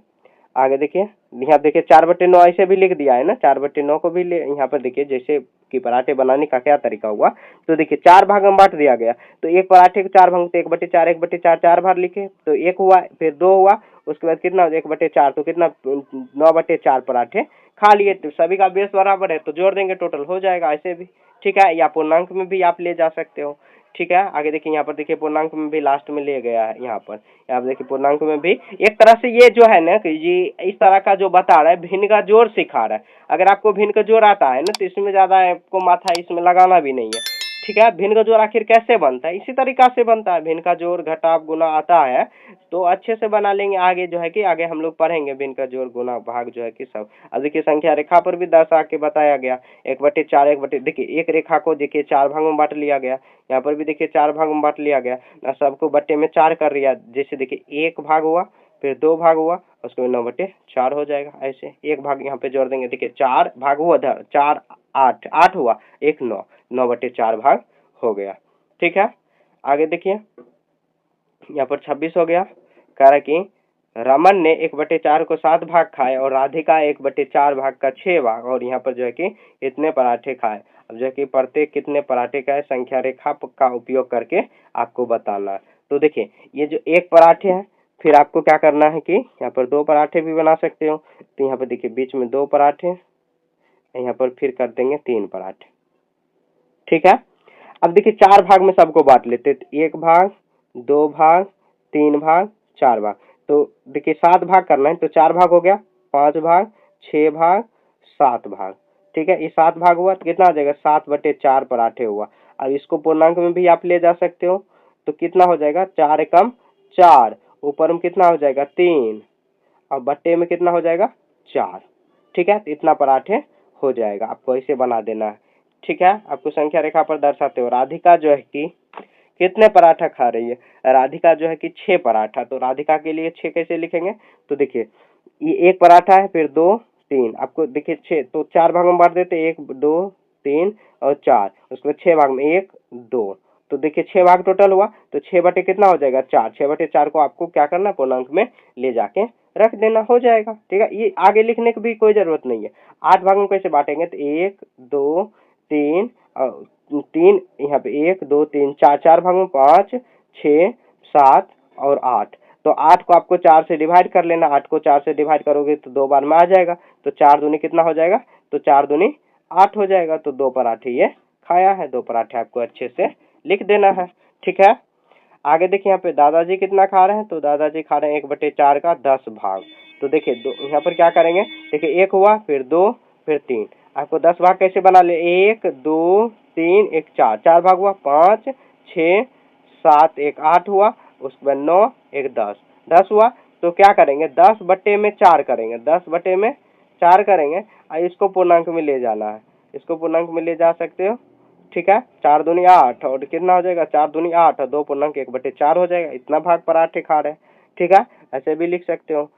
[SPEAKER 1] आगे देखिए, यहाँ देखिए 4/9 ऐसे भी लिख दिया है ना, 4/9 को भी यहाँ पर देखिए जैसे कि पराठे बनाने का क्या तरीका हुआ। तो देखिए 4 भाग में बांट दिया गया, तो एक पराठे को 4 भाग, तो 1/4 1/4 4 बार लिखे, तो 1 हुआ, फिर 2 हुआ, उसके बाद कितना 1/4, तो कितना 9/4 पराठे खा लिए। तो सभी का बेस बराबर है तो जोड़ देंगे, टोटल हो जाएगा ऐसे भी, ठीक है। या पूर्णांक में भी आप ले जा सकते हो, ठीक है। आगे देखिए यहाँ पर देखिए पूर्णांक में भी लास्ट में ले गया है, यहाँ पर आप देखिए पूर्णांक में भी एक तरह से ये जो है ना कि ये इस तरह का जो बता रहा है भिन्न का जोड़ सिखा रहा है। अगर आपको भिन्न का जोड़ आता है ना तो इसमें ज्यादा आपको माथा इसमें लगाना भी नहीं है, ठीक है। भिन्न का जोड़ आखिर कैसे बनता है, इसी तरीका से बनता है। भिन्न का जोड़ घटाव गुना आता है तो अच्छे से बना लेंगे। आगे जो है कि आगे हम लोग पढ़ेंगे भिन्न का जोड़ गुना भाग जो है कि सब। अब देखिए संख्या रेखा पर भी दर्शा के बताया गया, 1/4 देखिए एक रेखा को देखिए 4 भाग में बांट लिया गया, यहाँ पर भी देखिए 4 भाग में बांट लिया गया, सबको बट्टे में 4 कर लिया। जैसे देखिए 1 भाग हुआ, फिर 2 भाग हुआ, उसके बाद 9/4 हो जाएगा। ऐसे एक भाग यहाँ पे जोड़ देंगे, देखिए 4 भाग हुआ, 4 8 8 हुआ, 1 9, 9/4 भाग हो गया, ठीक है। आगे देखिए यहाँ पर 26 हो गया, कह रहा कि रमन ने 1/4 को 7 भाग खाए और राधिका 1/4 भाग का 6 भाग, और यहाँ पर जो है कि इतने पराठे खाए। अब जो है कि प्रत्येक कितने पराठे का है संख्या रेखा का उपयोग करके आपको बताना है। तो देखिए ये जो एक पराठे है, फिर आपको क्या करना है कि यहाँ पर 2 पराठे भी बना सकते हो। तो यहाँ पर देखिए बीच में 2 पराठे, यहाँ पर फिर कर देंगे 3 पराठे, ठीक है। अब देखिए 4 भाग में सबको बांट लेते, 1 भाग, 2 भाग, 3 भाग, 4 भाग। तो देखिए 7 भाग करना है तो 4 भाग हो गया, 5 भाग, 6 भाग, 7 भाग, ठीक है। ये 7 भाग हुआ तो कितना आ जाएगा, 7/4 पराठे हुआ। अब इसको पूर्णांक में भी आप ले जा सकते हो, तो कितना हो जाएगा, 4 एकम 4, ऊपर में कितना हो जाएगा 3, और बट्टे में कितना हो जाएगा 4, ठीक है। तो इतना पराठे हो जाएगा। आपको ऐसे बना देना है, ठीक है। आपको संख्या रेखा पर दर्शाते हो। राधिका जो है कि कितने पराठा खा रही है? राधिका जो है कि 6 पराठा। तो राधिका के लिए 6 कैसे लिखेंगे? तो देखिए ये 1 पराठा है, फिर 2 3, आपको देखिए 6 तो 4 भाग में बांट देते, 1 2 3 और 4, उसके बाद 6 भाग में 1 2, तो देखिए 6 भाग टोटल हुआ। तो 6 बटे कितना हो जाएगा? 4। 6 बटे 4 को आपको क्या करना है? पूर्णांक में ले जाके रख देना, हो जाएगा, ठीक है। ये आगे लिखने की भी कोई जरूरत नहीं है। 8 भागों में कैसे बांटेंगे? तो 1 2 3 3, यहाँ पे 1 2 3 4, 4 भागों में 5 6 7 और 8। तो 8 को आपको 4 से डिवाइड कर लेना। 8 को 4 से डिवाइड करोगे तो 2 बार में आ जाएगा। तो 4 दूनी कितना हो जाएगा? तो 4 दूनी 8 हो जाएगा। तो 2 पराठे ये खाया है। 2 पराठे आपको अच्छे से लिख देना है, ठीक है। आगे देखिए यहाँ पे दादाजी कितना खा रहे हैं? तो दादाजी खा रहे हैं 1/4 का 10 भाग। तो देखिए यहाँ पर क्या करेंगे? देखिए 1 हुआ, फिर 2, फिर 3। आपको 10 भाग कैसे बना ले? 1 2 3 1 4, 4 भाग हुआ, 5 6 7 1 8 हुआ, उसके बाद 9 1 10, 10 हुआ। तो क्या करेंगे? 10 बटे में 4 करेंगे, 10 बटे में 4 करेंगे और इसको पूर्णांक में ले जाना है। इसको पूर्णांक में ले जा सकते हो, ठीक है। 4 दूनी 8 और कितना हो जाएगा? 4 दूनी 8 और 2 पूर्णांक 1/4 हो जाएगा। इतना भाग पराठे खा रहे हैं, ठीक है। ऐसे भी लिख सकते हो।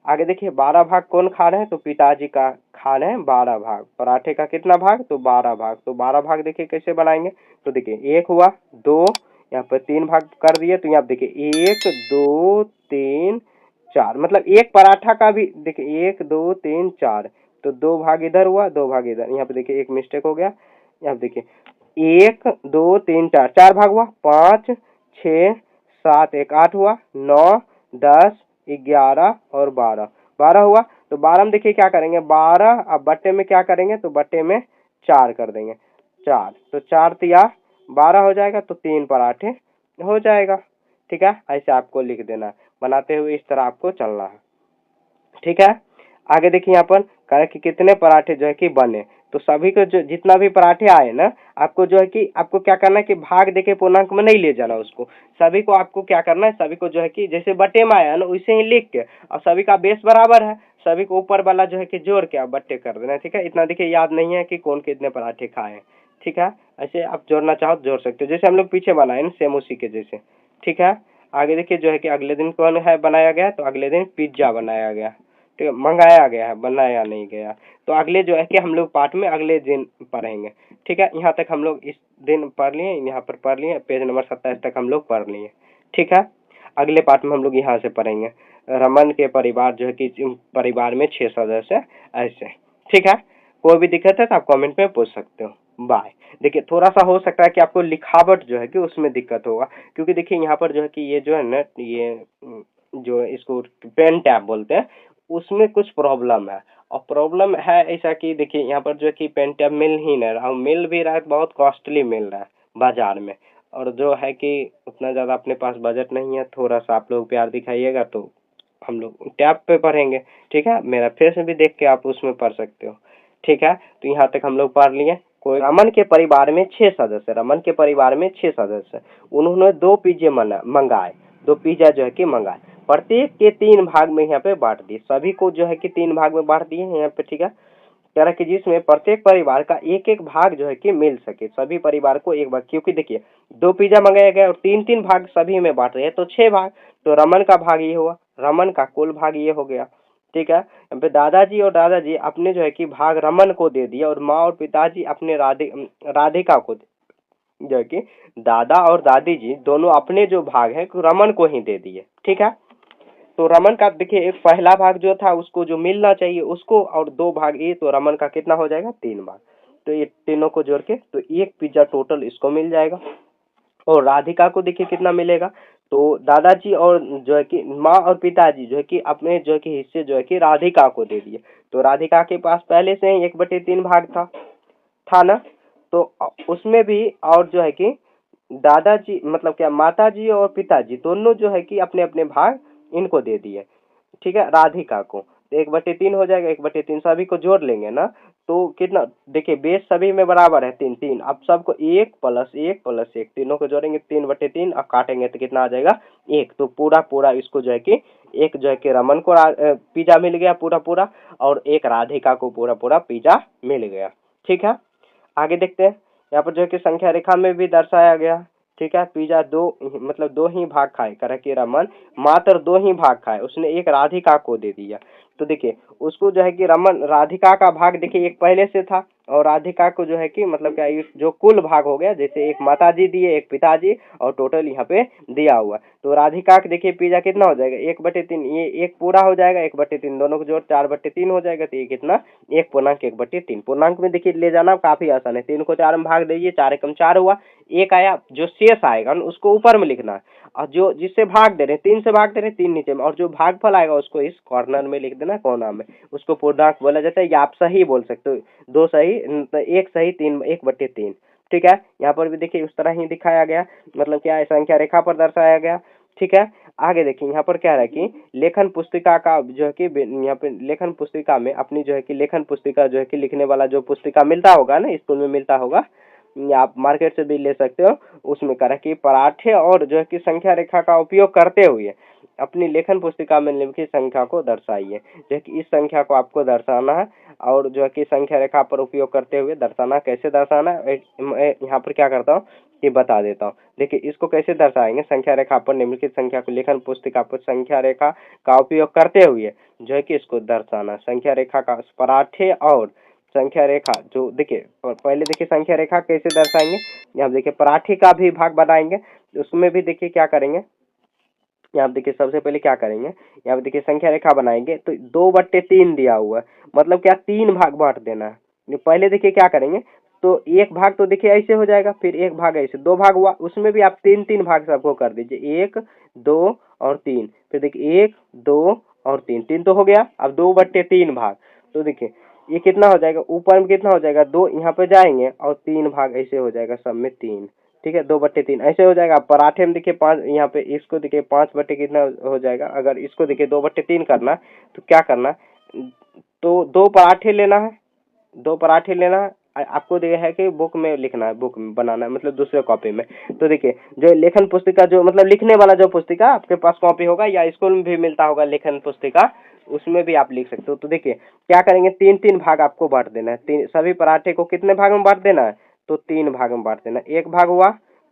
[SPEAKER 1] आगे देखिए 12 भाग कौन खा रहे हैं? तो पिताजी का खा रहे हैं 12 भाग। पराठे का कितना भाग? तो 12 भाग। तो 12 भाग देखिए कैसे बनाएंगे? तो देखिए 1 हुआ, 2, यहाँ पर 3 भाग कर दिए। तो यहाँ देखिए 1 2 3 4, मतलब एक पराठा का भी देखिए 1 2 3 4, तो 2 भाग इधर हुआ, 2 भाग इधर। यहाँ पे देखिए एक मिस्टेक हो गया। यहाँ पे देखिए 1 2 3 4, 4 भाग हुआ, 5 6 7 1 8 हुआ, 9 10 11 और 12, 12 हुआ। तो 12 में देखिए क्या करेंगे? 12 अब बट्टे में क्या करेंगे? तो बट्टे में 4 कर देंगे, 4। तो 4 तिया 12 हो जाएगा। तो 3 पराठे हो जाएगा, ठीक है। ऐसे आपको लिख देना है। बनाते हुए इस तरह आपको चलना है, ठीक है। आगे देखिए यहाँ पर कहा कि कितने पराठे जो है कि बने। तो सभी को जो जितना भी पराठे आए ना, आपको जो है कि आपको क्या करना है कि भाग देके पूर्णांक में नहीं ले जाना उसको। सभी को आपको क्या करना है? सभी को जो है कि जैसे बटे में आया ना वैसे ही लिख के, और सभी का बेस बराबर है, सभी को ऊपर वाला जो है कि जोड़ के आप बट्टे कर देना, ठीक है। इतना देखिए याद नहीं है कि कौन कितने पराठे खाए हैं, ठीक है। ऐसे आप जोड़ना चाहो तो जोड़ सकते हो, जैसे हम लोग पीछे बनाए ना सेम उसी के जैसे, ठीक है। आगे देखिए जो है कि अगले दिन कौन है बनाया गया? तो अगले दिन पिज्जा बनाया गया, ठीक है। मंगाया गया है, बनाया नहीं गया। तो अगले जो है कि हम लोग पाठ में अगले दिन पढ़ेंगे, ठीक है। यहाँ तक हम लोग इस दिन पढ़ लिए, यहाँ पर पढ़ लिए, पेज नंबर 27 तक हम लोग पढ़ लिए, ठीक है। अगले पाठ में हम लोग यहाँ से पढ़ेंगे रमन के परिवार जो है कि परिवार में 6 सदस्य ऐसे, ठीक है। कोई भी दिक्कत है तो आप कमेंट में पूछ सकते हो। बाय। देखिए थोड़ा सा हो सकता है कि आपको लिखावट जो है कि उसमें दिक्कत होगा, क्योंकि देखिए यहाँ पर जो है कि ये जो है ना, ये जो इसको पेन टैब बोलते हैं, उसमें कुछ प्रॉब्लम है। और प्रॉब्लम है ऐसा कि देखिए यहाँ पर जो है कि पेन टैब मिल ही नहीं रहा, मिल भी रहा है बहुत कॉस्टली मिल रहा है बाजार में। और जो है कि उतना ज़्यादा अपने पास बजट नहीं है, थोड़ा सा आप लोग प्यार दिखाइएगा तो हम लोग टैब पे पढ़ेंगे, ठीक है। मेरा फेस भी देख के आप उसमें पढ़ सकते हो, ठीक है। तो यहाँ तक हम लोग पढ़ लिए। कोई रमन के परिवार में 6 सदस्य, रमन के परिवार में 6 सदस्य, उन्होंने 2 पिज्जे मंगाए, 2 पिज्जा जो है कि मंगाए। प्रत्येक के 3 भाग में यहाँ पे बांट दिए, सभी को जो है कि 3 भाग में बांट दिए यहाँ पे, ठीक है। कह रहा कि जिसमें प्रत्येक परिवार का एक एक भाग जो है कि मिल सके, सभी परिवार को एक भाग, क्योंकि देखिए 2 पिज्जा मंगाया गया और 3-3 भाग सभी में बांट रहे हैं, तो 6 भाग। तो रमन का भाग ये हुआ, रमन का कुल भाग ये हो गया, ठीक है। यहाँ पे दादाजी और दादाजी अपने जो है कि भाग रमन को दे दिया, और माँ और पिताजी अपने राधिका को जो है कि दादा और दादी जी दोनों अपने जो भाग है रमन को ही दे दिए, ठीक है। तो रमन का देखिए एक पहला भाग जो था उसको जो मिलना चाहिए उसको, और 2 भाग ये, तो रमन का कितना हो जाएगा? 3 भाग। तो ये तीनों को जोड़ के तो एक पिज्जा टोटल इसको मिल जाएगा। और राधिका को देखिए कितना मिलेगा? तो दादाजी और जो है कि माँ और पिताजी जो है कि अपने जो है कि हिस्से जो है कि राधिका को दे दिए। तो राधिका के पास पहले से ही 1/3 भाग था ना, तो उसमें भी और जो है कि दादाजी मतलब क्या माताजी और पिताजी दोनों जो है कि अपने अपने भाग इनको दे दिए, ठीक है, राधिका को। तो 1/3 हो जाएगा, 1/3 सभी को जोड़ लेंगे ना, तो कितना देखिए बेस सभी में बराबर है 3 3। अब सबको 1 + 1 + 1 तीनों को जोड़ेंगे 3/3 और काटेंगे तो कितना आ जाएगा 1। तो पूरा पूरा इसको जो है कि एक जो है कि रमन को पिज्जा मिल गया पूरा पूरा, और एक राधिका को पूरा पूरा पिज्जा मिल गया। ठीक है, आगे देखते हैं। यहाँ पर जो है कि संख्या रेखा में भी दर्शाया गया। ठीक है, पिज्जा मतलब 2 ही भाग खाए, कह रहा कि रमन मात्र 2 ही भाग खाए, उसने एक राधिका को दे दिया। तो देखिए उसको जो है कि रमन राधिका का भाग देखिए एक पहले से था, और राधिका को जो है कि मतलब क्या जो कुल भाग हो गया, जैसे एक माताजी दिए एक पिताजी और टोटल यहाँ पे दिया हुआ। तो राधिका का देखिए पिज्जा कितना हो जाएगा 1/3, ये एक पूरा हो जाएगा 1/3, दोनों को जोड़ 4/3 हो जाएगा। तो ये कितना 1/1/3। पूर्णांक में देखिए ले जाना काफी आसान है, 3 को 4 में भाग दीजिए, 4 एकम 4 हुआ, एक आया, जो शेष आएगा ना उसको ऊपर में लिखना है, और जो जिससे भाग दे रहे हैं 3 से भाग दे रहे हैं 3 नीचे में, और जो भागफल आएगा उसको इस कॉर्नर में लिख देना कोना में, उसको पूर्णांक बोला जाता है। या आप सही बोल सकते हो, 2 सही, 1 सही, 3 1/3। ठीक है, यहाँ पर भी देखिए उस तरह ही दिखाया गया, मतलब क्या है संख्या रेखा पर दर्शाया गया। ठीक है, आगे देखिए यहाँ पर क्या है कि लेखन पुस्तिका का जो है कि यहाँ पे लेखन पुस्तिका में अपनी जो है कि लेखन पुस्तिका जो है कि लिखने वाला जो पुस्तिका मिलता होगा ना, स्कूल में मिलता होगा या आप मार्केट से भी ले सकते हो, उसमें कह रहा कि पराठे और जो है कि संख्या रेखा का उपयोग करते हुए अपनी लेखन पुस्तिका में निम्नलिखित संख्या को दर्शाइए। जो है कि इस संख्या को आपको दर्शाना है, और जो है कि संख्या रेखा पर उपयोग करते हुए दर्शाना, कैसे दर्शाना है मैं यहाँ पर क्या करता हूँ कि बता देता हूँ। देखिए इसको कैसे दर्शाएंगे, संख्या रेखा पर निम्नलिखित संख्या को लेखन पुस्तिका पर संख्या रेखा का उपयोग करते हुए जो है कि इसको दर्शाना। संख्या रेखा का पराठे और संख्या रेखा जो देखिए पहले देखिए संख्या रेखा कैसे दर्शाएंगे, यहाँ देखिए पराठे का भी भाग बनाएंगे, उसमें भी देखिए क्या करेंगे, यहाँ देखिए सबसे पहले क्या करेंगे, यहाँ पे देखिए संख्या रेखा बनाएंगे तो 2/3 दिया हुआ है, मतलब क्या 3 भाग बांट देना है। पहले देखिए क्या करेंगे, तो एक भाग तो देखिए ऐसे हो जाएगा, फिर एक भाग ऐसे, 2 भाग हुआ, उसमें भी आप 3 भाग सबको कर दीजिए, 1 2 और 3, फिर देखिए 1 2 और 3, 3 तो हो गया। अब 2/3 भाग, तो देखिए ये कितना हो जाएगा, ऊपर में कितना हो जाएगा 2, यहाँ पे जाएंगे और 3 भाग ऐसे हो जाएगा, सब में 3। ठीक है, 2/3 ऐसे हो जाएगा। पराठे में देखिए 5, यहाँ पे इसको देखिए 5 बटे कितना हो जाएगा, अगर इसको देखिए 2/3 करना तो क्या करना, तो 2 पराठे लेना है, 2 पराठे लेना है, आपको दिया है कि बुक में लिखना है, बुक में बनाना है, मतलब दूसरे कॉपी में। तो देखिए जो लेखन पुस्तिका जो मतलब लिखने वाला जो पुस्तिका आपके पास कॉपी होगा या स्कूल में भी मिलता होगा लेखन पुस्तिका, उसमें भी आप लिख सकते हो। तो देखिए क्या करेंगे, 3 भाग आपको बांट देना है, सभी पराठे को कितने भाग में बांट देना है, तो 3 भाग में बांट देना। एक भाग हुआ,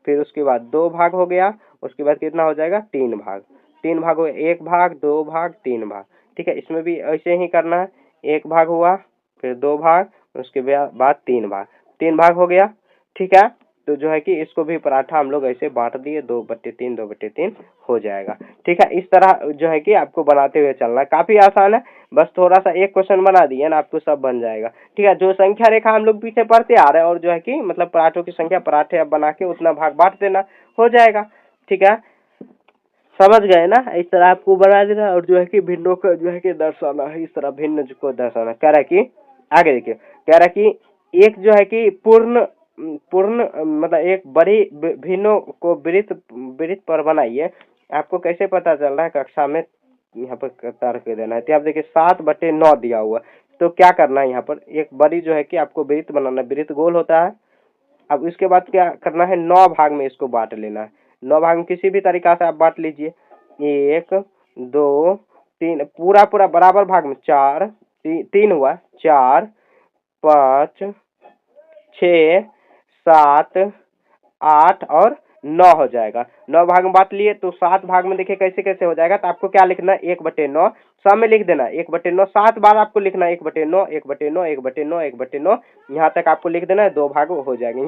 [SPEAKER 1] फिर उसके बाद 2 भाग हो गया, उसके बाद कितना हो जाएगा 3 भाग, 3 भाग हो गया, 1 भाग 2 भाग 3 भाग। ठीक है, इसमें भी ऐसे ही करना है, 1 भाग हुआ, फिर 2 भाग, उसके बाद 3 भाग, 3 भाग हो गया। ठीक है, तो जो है कि इसको भी पराठा हम लोग ऐसे बांट दिए, 2/3 हो जाएगा। ठीक है, इस तरह जो है कि आपको बनाते हुए चलना है, काफी आसान है, बस थोड़ा सा एक क्वेश्चन बना दिए ना आपको सब बन जाएगा। ठीक है, जो संख्या रेखा हम लोग पीछे पढ़ते आ रहे हैं, और जो है कि मतलब पराठों की संख्या, पराठे अब बना के उतना भाग बांट देना, हो जाएगा। ठीक है, समझ गए ना, इस तरह आपको बना देना, और जो है कि भिन्नों को जो है कि दर्शाना है, इस तरह भिन्न को दर्शाना। कह रहा है कि आगे देखिए, कह रहा है कि एक जो है कि पूर्ण पूर्ण मतलब एक बड़ी भिन्नों को वृत्त वृत्त पर बनाइए। आपको कैसे पता चल रहा है, कक्षा में यहाँ पर तर्क देना है। तो आप देखिए 7/9 दिया हुआ, तो क्या करना है, यहाँ पर एक बड़ी जो है कि आपको वृत्त बनाना है, वृत्त गोल होता है। अब इसके बाद क्या करना है, 9 भाग में इसको बांट लेना है, 9 भाग में किसी भी तरीका से आप बांट लीजिए, 1 2 3, पूरा पूरा बराबर भाग में 4, 3 हुआ, 4 5 6 7 8 और 9 हो जाएगा। 9 भाग में बांट लिए, तो 7 भाग में देखिए कैसे कैसे हो जाएगा। तो आपको क्या लिखना है, 1/9 सब में लिख देना, 1/9 7 बार आपको लिखना है, 1/9 1/9 1/9 1/9, यहाँ तक आपको लिख देना है, 2 भाग हो जाएगा,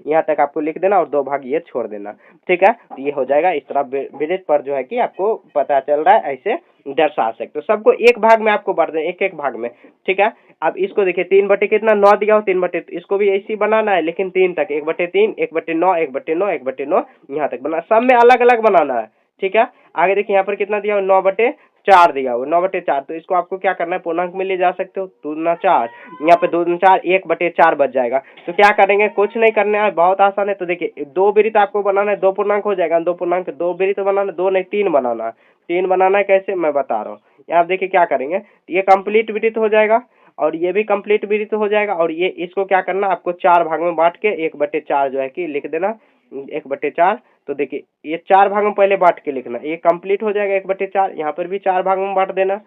[SPEAKER 1] यहाँ तक आपको लिख देना और 2 भाग ये छोड़ देना। ठीक है, तो ये हो जाएगा। इस तरह विदित पर जो है कि आपको पता चल रहा है, ऐसे दर्शा सकते हो। सबको एक भाग में आपको बांट देना, एक भाग में। ठीक है, अब इसको देखिए 3 बटे कितना 9 दिया हो, 3 इसको भी ऐसे ही बनाना है, लेकिन 3 तक, 1/3 1/9 1/9 1/9 यहाँ तक बना, सब में अलग अलग बनाना है। ठीक है, आगे देखिए यहाँ पर कितना दिया हो, 9/4 दिया हुआ, 9/4। तो इसको आपको क्या करना है, पूर्णांक में ले जा सकते हो, 2 दूना 4, यहाँ पे 2 दूना 4, 1/4 बच जाएगा। तो क्या करेंगे, कुछ नहीं करना है, बहुत आसान है। तो देखिए 2 वृत्त आपको बनाना है, 2 पूर्णांक हो जाएगा, 2 पूर्णांक 2 वृत्त बनाना, 2 नहीं 3 बनाना है। 3 बनाना है, कैसे मैं बता रहा हूँ। यहाँ देखिए क्या करेंगे, ये कंप्लीट वृत्त हो जाएगा, और ये भी कंप्लीट वृत्त हो जाएगा। और ये इसको क्या करना, आपको 4 भाग में बांट के 1/4 जो है कि लिख देना, 1/4। तो देखिए ये 4 भाग में पहले बांट के लिखना, ये कंप्लीट हो जाएगा 1/4। यहाँ पर भी 4 भाग में बांट देना,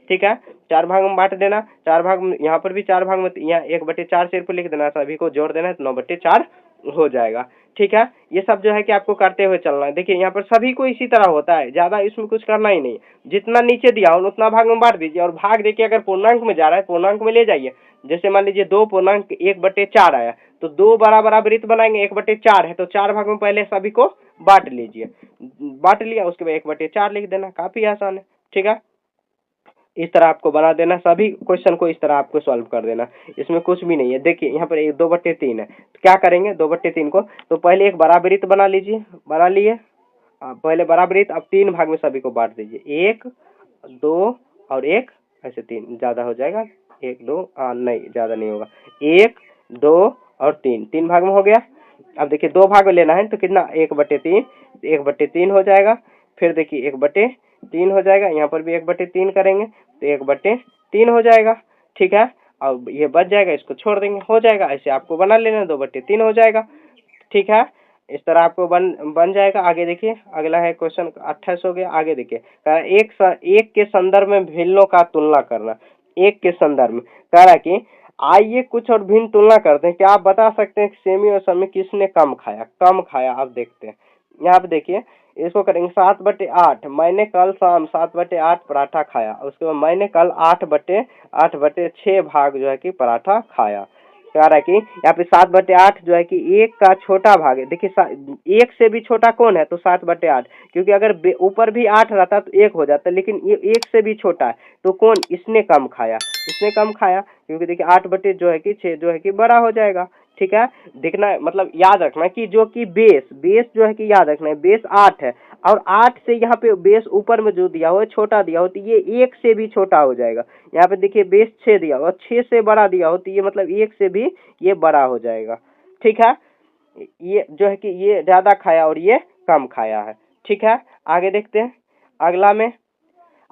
[SPEAKER 1] ठीक है, 4 भाग में बांट देना, 4 भाग में, यहाँ पर भी 4 भाग में, यहाँ 1/4 सिर्फ लिख देना, सभी को जोड़ देना, 9/4 हो जाएगा। ठीक है, ये सब जो है कि आपको करते हुए चलना है। देखिए यहाँ पर सभी को इसी तरह होता है, ज्यादा इसमें कुछ करना ही नहीं, जितना नीचे दिया हो उतना भाग में बांट दीजिए। और भाग देखिए अगर पूर्णांक में जा रहा है पूर्णांक में ले जाइए। जैसे मान लीजिए 2.1/4 आया, तो 2 बड़ा बड़ा वृत्त बनाएंगे, 1/4 है तो 4 भाग में पहले सभी को बांट लीजिए। बांट लिया उसके बाद 1/4 लिख देना, काफी आसान है। ठीक है, इस तरह आपको बना देना, सभी क्वेश्चन को इस तरह आपको सॉल्व कर देना, इसमें कुछ भी नहीं है। देखिए यहाँ पर 2/3 है, तो क्या करेंगे 2/3 को, तो पहले एक बड़ा वृत्त बना लीजिए, बना लिए पहले बड़ा वृत्त, अब 3 भाग में सभी को बांट दीजिए, 1 2 और 1, ऐसे 3 ज्यादा हो जाएगा, 1 2 नहीं ज्यादा नहीं होगा, 1 2 और 3, 3 भाग में हो गया। अब देखिए 2 भाग में लेना है तो कितना, 1/3, 1/3 हो जाएगा। फिर देखिए 1/3 हो जाएगा, यहाँ पर भी 1/3 करेंगे तो 1/3 हो जाएगा। ठीक है, अब ये बच जाएगा, इसको छोड़ देंगे, हो जाएगा। ऐसे आपको बना लेना, 2/3 हो जाएगा। ठीक है, इस तरह आपको बन जाएगा। आगे देखिए, अगला है क्वेश्चन 28 हो गया। आगे देखिए, एक के संदर्भ में भिन्नों का तुलना करना, एक के संदर्भ में कह रहा है कि आइए कुछ और भिन्न तुलना करते हैं। क्या आप बता सकते हैं कि सेमी और समी किसने कम खाया, कम खाया? आप देखते हैं यहाँ पे, देखिए इसको करेंगे 7/8। मैंने कल शाम 7/8 पराठा खाया, उसके बाद मैंने कल 8/6 भाग जो है कि पराठा खाया। कह रहा है कि यहाँ पे 7/8 जो है कि एक का छोटा भाग है। देखिए एक से भी छोटा कौन है, तो 7/8, क्योंकि अगर ऊपर भी 8 रहता तो 1 हो जाता, लेकिन ये 1 से भी छोटा है, तो कौन, इसने कम खाया, इसने कम खाया। क्योंकि देखिए 8/6 जो है कि बड़ा हो जाएगा। ठीक है, देखना मतलब याद रखना कि जो कि बेस जो है कि याद रखना है, बेस 8 है, और 8 से यहाँ पे बेस ऊपर में जो दिया हो छोटा दिया हो, तो ये 1 से भी छोटा हो जाएगा। यहाँ पे देखिए बेस 6 दिया हो, 6 से बड़ा दिया हो, तो ये मतलब 1 से भी ये बड़ा हो जाएगा। ठीक है, ये जो है कि ये ज्यादा खाया और ये कम खाया है। ठीक है, आगे देखते हैं अगला में।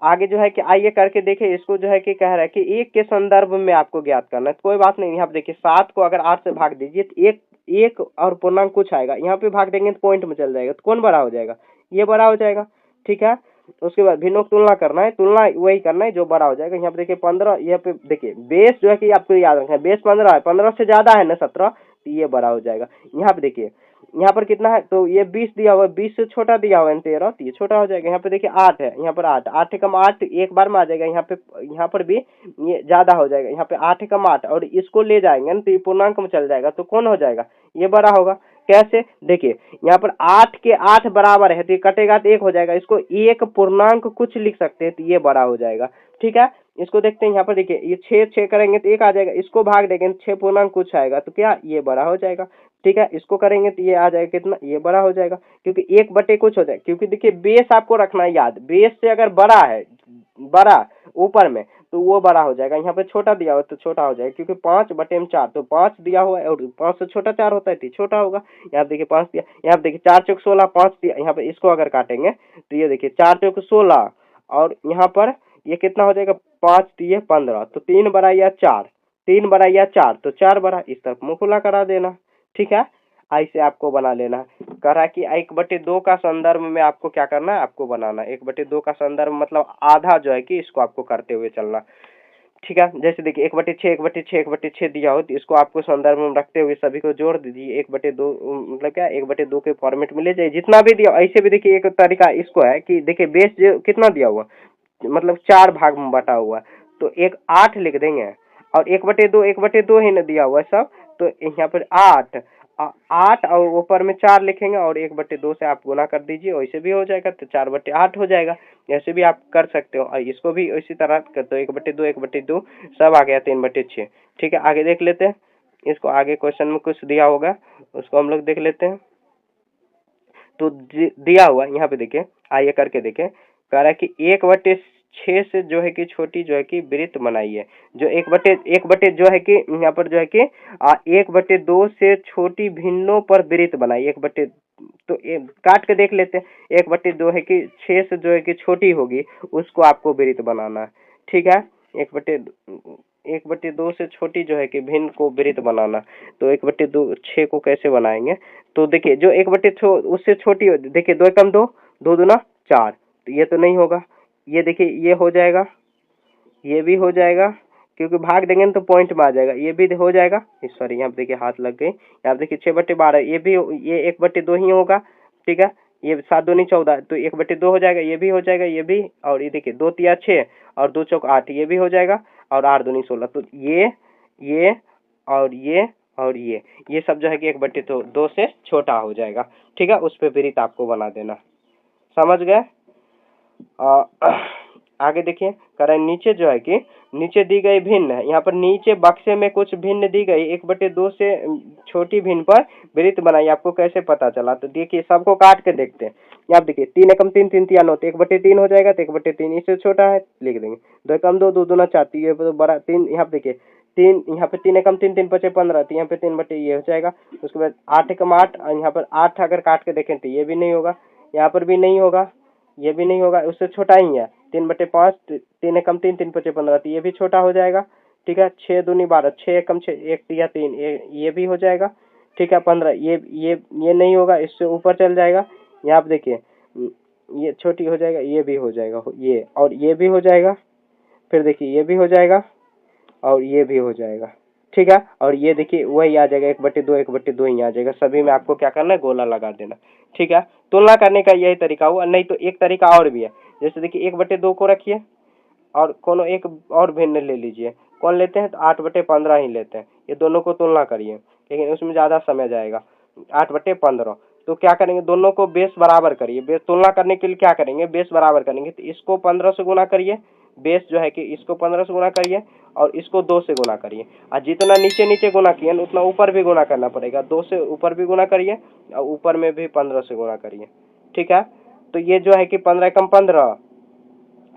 [SPEAKER 1] आगे जो है कि आइए करके देखिए, इसको जो है कि कह रहा है कि एक के संदर्भ में आपको ज्ञात करना है। तो कोई बात नहीं, यहाँ पे देखिए 7 को अगर 8 से भाग दीजिए तो एक और पूर्णांक कुछ आएगा, यहाँ पे भाग देंगे तो पॉइंट में चल जाएगा, तो कौन बड़ा हो जाएगा, ये बड़ा हो जाएगा। ठीक है, उसके बाद भिन्नों की तुलना करना है, तुलना वही करना है जो बड़ा हो जाएगा। यहाँ पे देखिए 15, यहाँ पे देखिए बेस जो है कि आपको याद रखना है, बेस 15 है, 15 से ज्यादा है ना 17, तो ये बड़ा हो जाएगा। यहाँ पे देखिए यहाँ पर कितना है, तो ये 20 दिया हुआ है, 20 से छोटा दिया हुआ है 13, तो ये छोटा हो जाएगा। यहाँ पे देखिए 8 है, यहाँ पर 8 कम 8 एक बार में आ जाएगा, यहाँ पर भी ये ज्यादा हो जाएगा। यहाँ पे 8 कम 8 और इसको ले जाएंगे ना तो ये पूर्णांक में चल जाएगा, तो कौन हो जाएगा, ये बड़ा होगा। कैसे, देखिए यहाँ पर 8 के 8 बराबर है, तो ये कटेगा तो 1 हो जाएगा, इसको एक पूर्णांक कुछ लिख सकते हैं, तो ये बड़ा हो जाएगा। ठीक है, इसको देखते हैं। यहाँ पर देखिए ये 6 करेंगे तो 1 आ जाएगा, इसको भाग देंगे 6 पूर्णांक कुछ आएगा, तो क्या ये बड़ा हो जाएगा। ठीक है, इसको करेंगे तो ये आ जाएगा कितना, ये बड़ा हो जाएगा, क्योंकि 1 बटे कुछ हो जाएगा। क्योंकि देखिए बेस आपको रखना है याद, बेस से अगर बड़ा है, बड़ा ऊपर में, तो वो बड़ा हो जाएगा। यहाँ पे छोटा दिया हुआ तो छोटा हो जाएगा, क्योंकि 5/4, तो 5 दिया हुआ है और 5 से छोटा 4 होता है तो छोटा होगा। यहाँ देखिए 5 दिया, यहाँ पे देखिए 4 चौक 16, 5 दिया, यहाँ पे इसको अगर काटेंगे तो ये देखिए 4 चौक 16 और यहाँ पर ये कितना हो जाएगा, 5 दिए 15, तो 3 बड़ा या 4, 3 बड़ा या 4, तो 4 बड़ा, इस तरफ मुंह खुला करा देना। ठीक है, ऐसे आपको बना लेना है। कह रहा है कि 1/2 का संदर्भ में आपको क्या करना है, आपको बनाना है 1/2 का संदर्भ, मतलब आधा जो है कि इसको आपको करते हुए चलना। ठीक है, जैसे देखिए 1/6 1/6 1/6 दिया हो, तो इसको आपको संदर्भ में रखते हुए सभी को जोड़ दीजिए, 1/2 मतलब क्या 1/2 के फॉर्मेट में ले जाइए, जितना भी दिया। ऐसे भी देखिए एक तरीका इसको है कि देखिए बेस जो कितना दिया हुआ, मतलब 4 भाग में बटा हुआ, तो एक 8 लिख देंगे, और 1/2 ही न दिया हुआ है सब, तो यहाँ पर 8 और ऊपर में 4 लिखेंगे और 1/2 से आप गुना कर दीजिए, वैसे भी हो जाएगा, तो 4/8 हो जाएगा। ऐसे भी आप कर सकते हो, और इसको भी इसी तरह करते हो, 1/2 सब आ गया 3/6। ठीक है, आगे देख लेते हैं इसको, आगे क्वेश्चन में कुछ दिया होगा उसको हम लोग देख लेते हैं। तो दिया हुआ यहाँ पे देखिए, आइए करके देखें। कह रहा है कि 1/6 से जो है कि छोटी जो है कि वृत्त बनाइए, जो 1/1 जो है कि यहाँ पर जो है कि 1/2 से छोटी भिन्नों पर वृत्त बनाइए। 1/, तो काट के देख लेते हैं। 1/2 है कि 6 से जो है कि छोटी होगी उसको आपको वृत्त बनाना है। ठीक है, 1/, 1/2 से छोटी जो है कि भिन्न को वृत्त बनाना, तो 1/2 6 को कैसे बनाएंगे? तो देखिए जो 1/2 उससे छोटी देखिए, 2 एकम 2, 2 दूना 4, तो ये तो नहीं होगा। ये देखिए ये हो जाएगा, ये भी हो जाएगा, क्योंकि भाग देंगे ना तो पॉइंट में आ जाएगा, ये भी हो जाएगा। सॉरी, यहाँ पे देखिए हाथ लग गई। यहाँ पे देखिए 6/12, ये भी, ये 1/2 ही होगा। ठीक है, ये 7 दूनी 14, तो 1/2 हो जाएगा, ये भी हो जाएगा, ये भी। और ये देखिए 2 तिया 6 और 2 चौक 8, ये भी हो जाएगा। और 8 दूनी 16, तो ये और ये सब जो है कि 1/2 से छोटा हो जाएगा। ठीक है, उस पे वृत्त आपको बना देना। समझ गए? आगे देखिए, कह रहे हैं नीचे जो है कि नीचे दी गई भिन्न है, यहाँ पर नीचे बक्से में कुछ भिन्न दी गई 1/2 से छोटी भिन्न पर वृत्त बनाइए। आपको कैसे पता चला? तो देखिए सबको काट के देखते हैं। यहाँ देखिए 3 एकम 3, 3 तिया 9, तो 1/3 हो जाएगा, तो 1/3 इससे छोटा है, लिख देंगे। 2 एकम 2, 2 दूना 4, ये तो बड़ा 3, यहाँ पे देखिए 3, यहाँ पे 3 एकम 3, 3 पचे 15, तो यहाँ पे 3/, ये हो जाएगा। उसके बाद 8 एकम 8, और यहाँ पर 8 अगर काट के देखें तो ये भी नहीं होगा, यहाँ पर भी नहीं होगा, ये भी नहीं होगा, उससे छोटा ही है। 3/5, 3 एकम 3, 3 पचे 15, तो ये भी छोटा हो जाएगा। ठीक है, 6 दूनी 12, 6 एकम 6, 1 तिया 3, ये भी हो जाएगा। ठीक है, 15, ये नहीं होगा, इससे ऊपर चल जाएगा। यहाँ पे देखिए ये छोटी हो जाएगा, ये भी हो जाएगा, ये और ये भी हो जाएगा। फिर देखिए ये भी हो जाएगा और ये भी हो जाएगा। ठीक है, और ये देखिए वही आ जाएगा, 1/2, 1/2 ही आ जाएगा। सभी में आपको क्या करना है? गोला लगा देना। ठीक है, तुलना करने का यही तरीका हुआ। नहीं तो एक तरीका और भी है, जैसे देखिए 1/2 को रखिए और कोनो एक और भिन्न ले लीजिए। कौन लेते हैं? तो 8/15 ही लेते हैं। ये दोनों को तुलना करिए, लेकिन उसमें ज़्यादा समय जाएगा। 8/15, तो क्या करेंगे? दोनों को बेस बराबर करिए। बेस तुलना करने के लिए क्या करेंगे? बेस बराबर करेंगे, तो इसको 15 से गुना करिए, बेस जो है कि इसको 15 से गुना करिए और इसको 2 से गुना करिए। और जितना नीचे नीचे गुना किए उतना ऊपर भी गुना करना पड़ेगा। 2 से ऊपर भी गुना करिए और ऊपर में भी 15 से गुना करिए। ठीक है, तो ये जो है कि 15 एकम 15,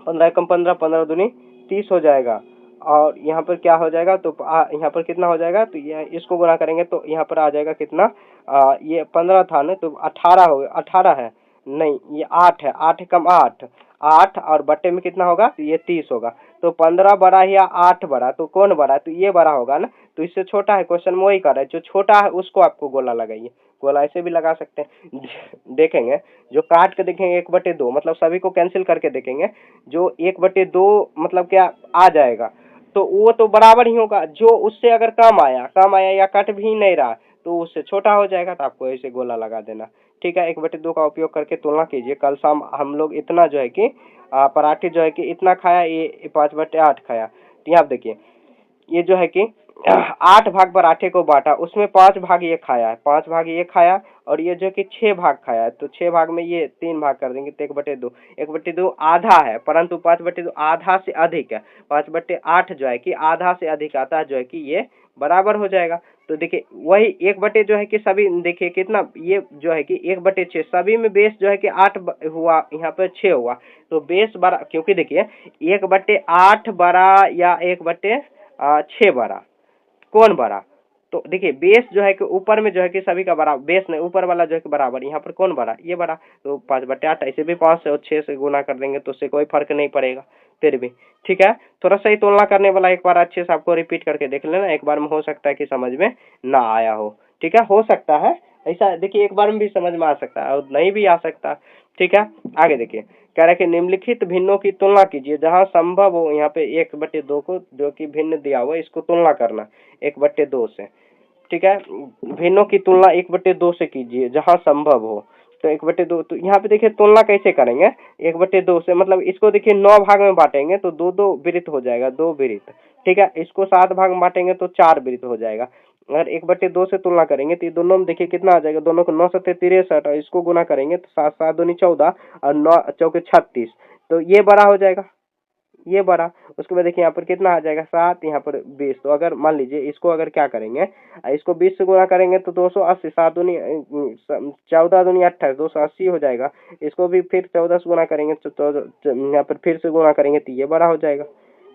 [SPEAKER 1] 15 एकम 15, 15 दूनी 30 हो जाएगा। और यहाँ पर क्या हो जाएगा? तो यहाँ पर कितना हो जाएगा? तो ये इसको गुणा करेंगे तो यहाँ पर आ जाएगा कितना? ये 15 था ना, तो 18 हो गया। 18 है नहीं, ये 8 है। 8 एकम 8, 8 और बट्टे में कितना होगा? तो ये 30 होगा। तो 15 बड़ा या 8 बड़ा, तो कौन बड़ा है? तो ये बड़ा होगा ना, तो इससे छोटा है। क्वेश्चन में वही कर रहा है, जो छोटा है उसको आपको गोला लगाइए। गोला ऐसे भी लगा सकते हैं। देखेंगे जो काट के देखेंगे 1/2, मतलब सभी को कैंसिल करके देखेंगे, जो 1/2 मतलब क्या आ जाएगा, तो वो तो बराबर ही होगा। जो उससे अगर कम आया या कट भी नहीं रहा, तो उससे छोटा हो जाएगा। तो आपको ऐसे गोला लगा देना। ठीक है, 1/2 का उपयोग करके तुलना कीजिए। कल शाम हम लोग इतना जो है कि पराठे जो है कि इतना खाया, ये 5/8 खाया। तो यहाँ देखिए ये जो है कि 8 भाग पराठे को बांटा, उसमें 5 भाग ये खाया है, 5 भाग ये खाया, और ये जो कि 6 भाग खाया है, तो 6 भाग में ये 3 भाग कर देंगे, तो 1/2। 1/2 आधा है, परंतु 5/2 आधा से अधिक है। 5/8 जो है कि आधा से अधिक आता है, जो है कि ये बराबर हो जाएगा। तो देखिए वही 1/, जो है कि सभी देखिए कितना, ये जो है कि 1/6 सभी में बेस जो है कि 8 हुआ, यहाँ पर 6 हुआ, तो बेस बड़ा, क्योंकि देखिए 1/8 बड़ा या 1/6 बड़ा, कौन बड़ा? तो देखिए बेस जो है कि ऊपर में जो है कि सभी का बराबर, बेस नहीं ऊपर वाला जो है कि बराबर, यहाँ पर कौन बड़ा? ये बड़ा। तो 5/8, ऐसे भी 5 से और 6 से गुना कर देंगे तो उससे कोई फर्क नहीं पड़ेगा फिर भी। ठीक है, थोड़ा सा ही तुलना करने वाला एक बार अच्छे से आपको रिपीट करके देख लेना, एक बार में हो सकता है कि समझ में ना आया हो। ठीक है, हो सकता है ऐसा, देखिए एक बार में भी समझ में आ सकता है और नहीं भी आ सकता। ठीक है, आगे देखिए, कह रहा है कि निम्नलिखित भिन्नों की तुलना कीजिए जहां संभव हो। यहाँ पे 1/2 को जो कि भिन्न दिया हुआ है, इसको तुलना करना 1/2 से। ठीक है, भिन्नों की तुलना 1/2 से कीजिए जहां संभव हो। तो 1/2, तो यहाँ पे देखिए तुलना कैसे करेंगे 1/2 से, मतलब इसको देखिए 9 भाग में बांटेंगे तो 2-2 वृत्त हो जाएगा, 2 वृत्त। ठीक है, इसको 7 भाग में बांटेंगे तो 4 वृत्त हो जाएगा। अगर 1/2 से तुलना करेंगे तो ये दोनों में देखिए कितना आ जाएगा, दोनों को 9 7 63, और इसको गुना करेंगे तो 7 7 दूनी 14 और 9 चौके 36, तो ये बड़ा हो जाएगा, ये बड़ा। उसके बाद देखिए यहाँ पर कितना आ जाएगा 7, यहाँ पर 20। तो अगर मान लीजिए इसको अगर क्या करेंगे, इसको 20 से गुना करेंगे तो 280, 7 दूनी 14 दूनी 28, 280 हो जाएगा। इसको भी फिर 14 से गुना करेंगे तो यहाँ पर फिर से गुना करेंगे तो ये बड़ा हो जाएगा।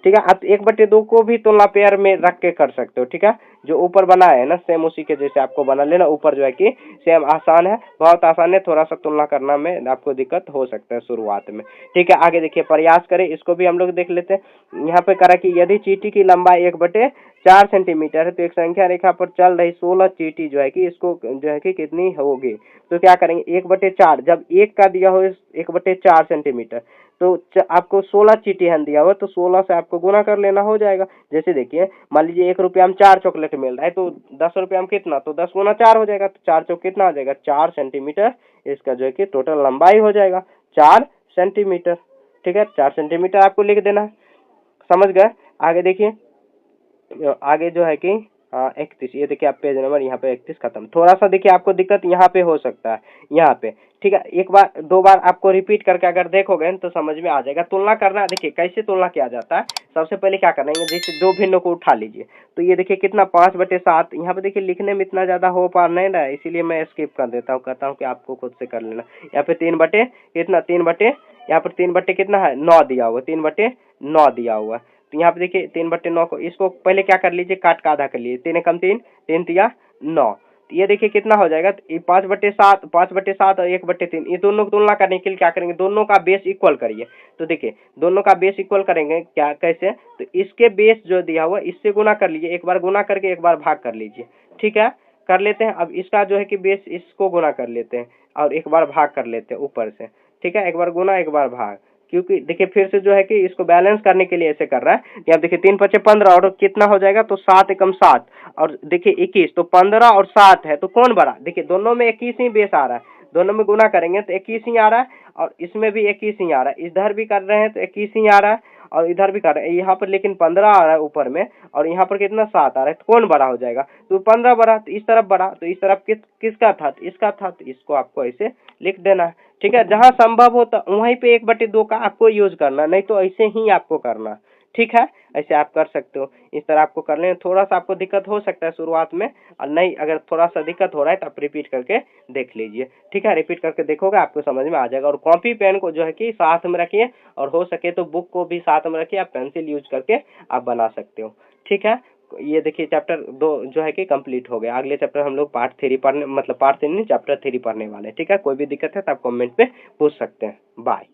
[SPEAKER 1] ठीक है। आप 1/2 को भी तुलना पेयर में रख के कर सकते हो, ठीक है। जो ऊपर बना है ना सेम उसी के जैसे आपको बना लेना, ऊपर जो है कि सेम आसान है, बहुत आसान है, थोड़ा सा तुलना करना में आपको दिक्कत हो सकता है शुरुआत में, ठीक है। आगे देखिए प्रयास करें, इसको भी हम लोग देख लेते हैं। यहाँ पे करा कि यदि चींटी की लंबाई 1/4 सेंटीमीटर है तो एक संख्या रेखा पर चल रही 16 चींटी जो है कि इसको जो है कि कितनी होगी। तो क्या करेंगे 1/4, जब एक का दिया हो 1/4 सेंटीमीटर तो आपको 16 चींटी हन दिया हुआ तो 16 से आपको गुना कर लेना, हो जाएगा। जैसे देखिए मान लीजिए 1 रुपया में 4 चॉकलेट मिल रहा है तो 10 रुपया में कितना, तो 10 गुना 4 हो जाएगा, तो 4 चौक कितना हो जाएगा 4 सेंटीमीटर, इसका जो है कि टोटल लंबाई हो जाएगा 4 सेंटीमीटर, ठीक है। 4 सेंटीमीटर आपको लिख देना है, समझ गए। आगे देखिए, आगे जो है कि 31, ये देखिए आप पेज नंबर यहाँ पे 31 खत्म। थोड़ा सा देखिए आपको दिक्कत यहाँ पे हो सकता है, यहाँ पे, ठीक है। एक बार 2 बार आपको रिपीट करके अगर देखोगे तो समझ में आ जाएगा। तुलना करना देखिए कैसे तुलना किया जाता है। सबसे पहले क्या करेंगे, जैसे दो भिन्नों को उठा लीजिए, तो ये देखिए कितना 5/7। यहाँ पे देखिए लिखने में इतना ज्यादा हो पा नहीं रहा है, इसीलिए मैं स्किप कर देता हूँ, कहता हूँ कि आपको खुद से कर लेना। यहाँ पे 3 बटे कितना, 3 बटे, यहाँ पर 3 बटे कितना है 9 दिया हुआ, 3/9 दिया हुआ है। तो यहाँ पे देखिए 3/9 को, इसको पहले क्या कर लीजिए, काट का आधा कर लीजिए, 3 एकम 3, 3 तिया 9। तो ये देखिए कितना हो जाएगा, तो ये 5/7, 5/7 और 1/3, ये दोनों की तुलना करने के लिए क्या करेंगे, दोनों का बेस इक्वल करिए। तो देखिए दोनों का बेस इक्वल करेंगे क्या, कैसे, तो इसके बेस जो दिया हुआ इससे गुना कर लीजिए, एक बार गुना करके एक बार भाग कर लीजिए, ठीक है। कर लेते हैं। अब इसका जो है कि बेस, इसको गुना कर लेते हैं और एक बार भाग कर लेते हैं ऊपर से, ठीक है। एक बार गुना एक बार भाग, क्योंकि देखिए फिर से जो है कि इसको बैलेंस करने के लिए ऐसे कर रहा है। यहाँ देखिए 3×5 = 15 और कितना हो जाएगा, तो 7 एकम 7 और देखिए 21, तो 15 और 7 है तो कौन बड़ा, देखिए दोनों में 21 ही बेस आ रहा है, दोनों में गुना करेंगे तो 21 ही आ रहा है और इसमें भी 21 ही आ रहा है, इधर भी कर रहे हैं तो 21 ही आ रहा है और इधर भी कर रहे हैं। यहाँ पर लेकिन 15 आ रहा है ऊपर में और यहाँ पर कितना 7 आ रहा है, तो कौन बड़ा हो जाएगा, तो 15 बड़ा, तो इस तरफ बड़ा, तो इस तरफ किसका था, तो इसका था, तो इसको आपको ऐसे लिख देना है, ठीक है। जहां संभव हो तो वहीं पे 1/2 का आपको यूज करना, नहीं तो ऐसे ही आपको करना, ठीक है। ऐसे आप कर सकते हो, इस तरह आपको कर लें। थोड़ा सा आपको दिक्कत हो सकता है शुरुआत में, और नहीं अगर थोड़ा सा दिक्कत हो रहा है तो आप रिपीट करके देख लीजिए, ठीक है। रिपीट करके देखोगे आपको समझ में आ जाएगा। और कॉपी पेन को जो है कि साथ में रखिए और हो सके तो बुक को भी साथ में रखिए, आप पेंसिल यूज करके आप बना सकते हो, ठीक है। ये देखिए चैप्टर 2 जो है कि कंप्लीट हो गया। अगले चैप्टर हम लोग पार्ट 3 पढ़ने, मतलब पार्ट 3 नहीं चैप्टर 3 पढ़ने वाले हैं, ठीक है। कोई भी दिक्कत है तो आप कमेंट पे पूछ सकते हैं। बाय।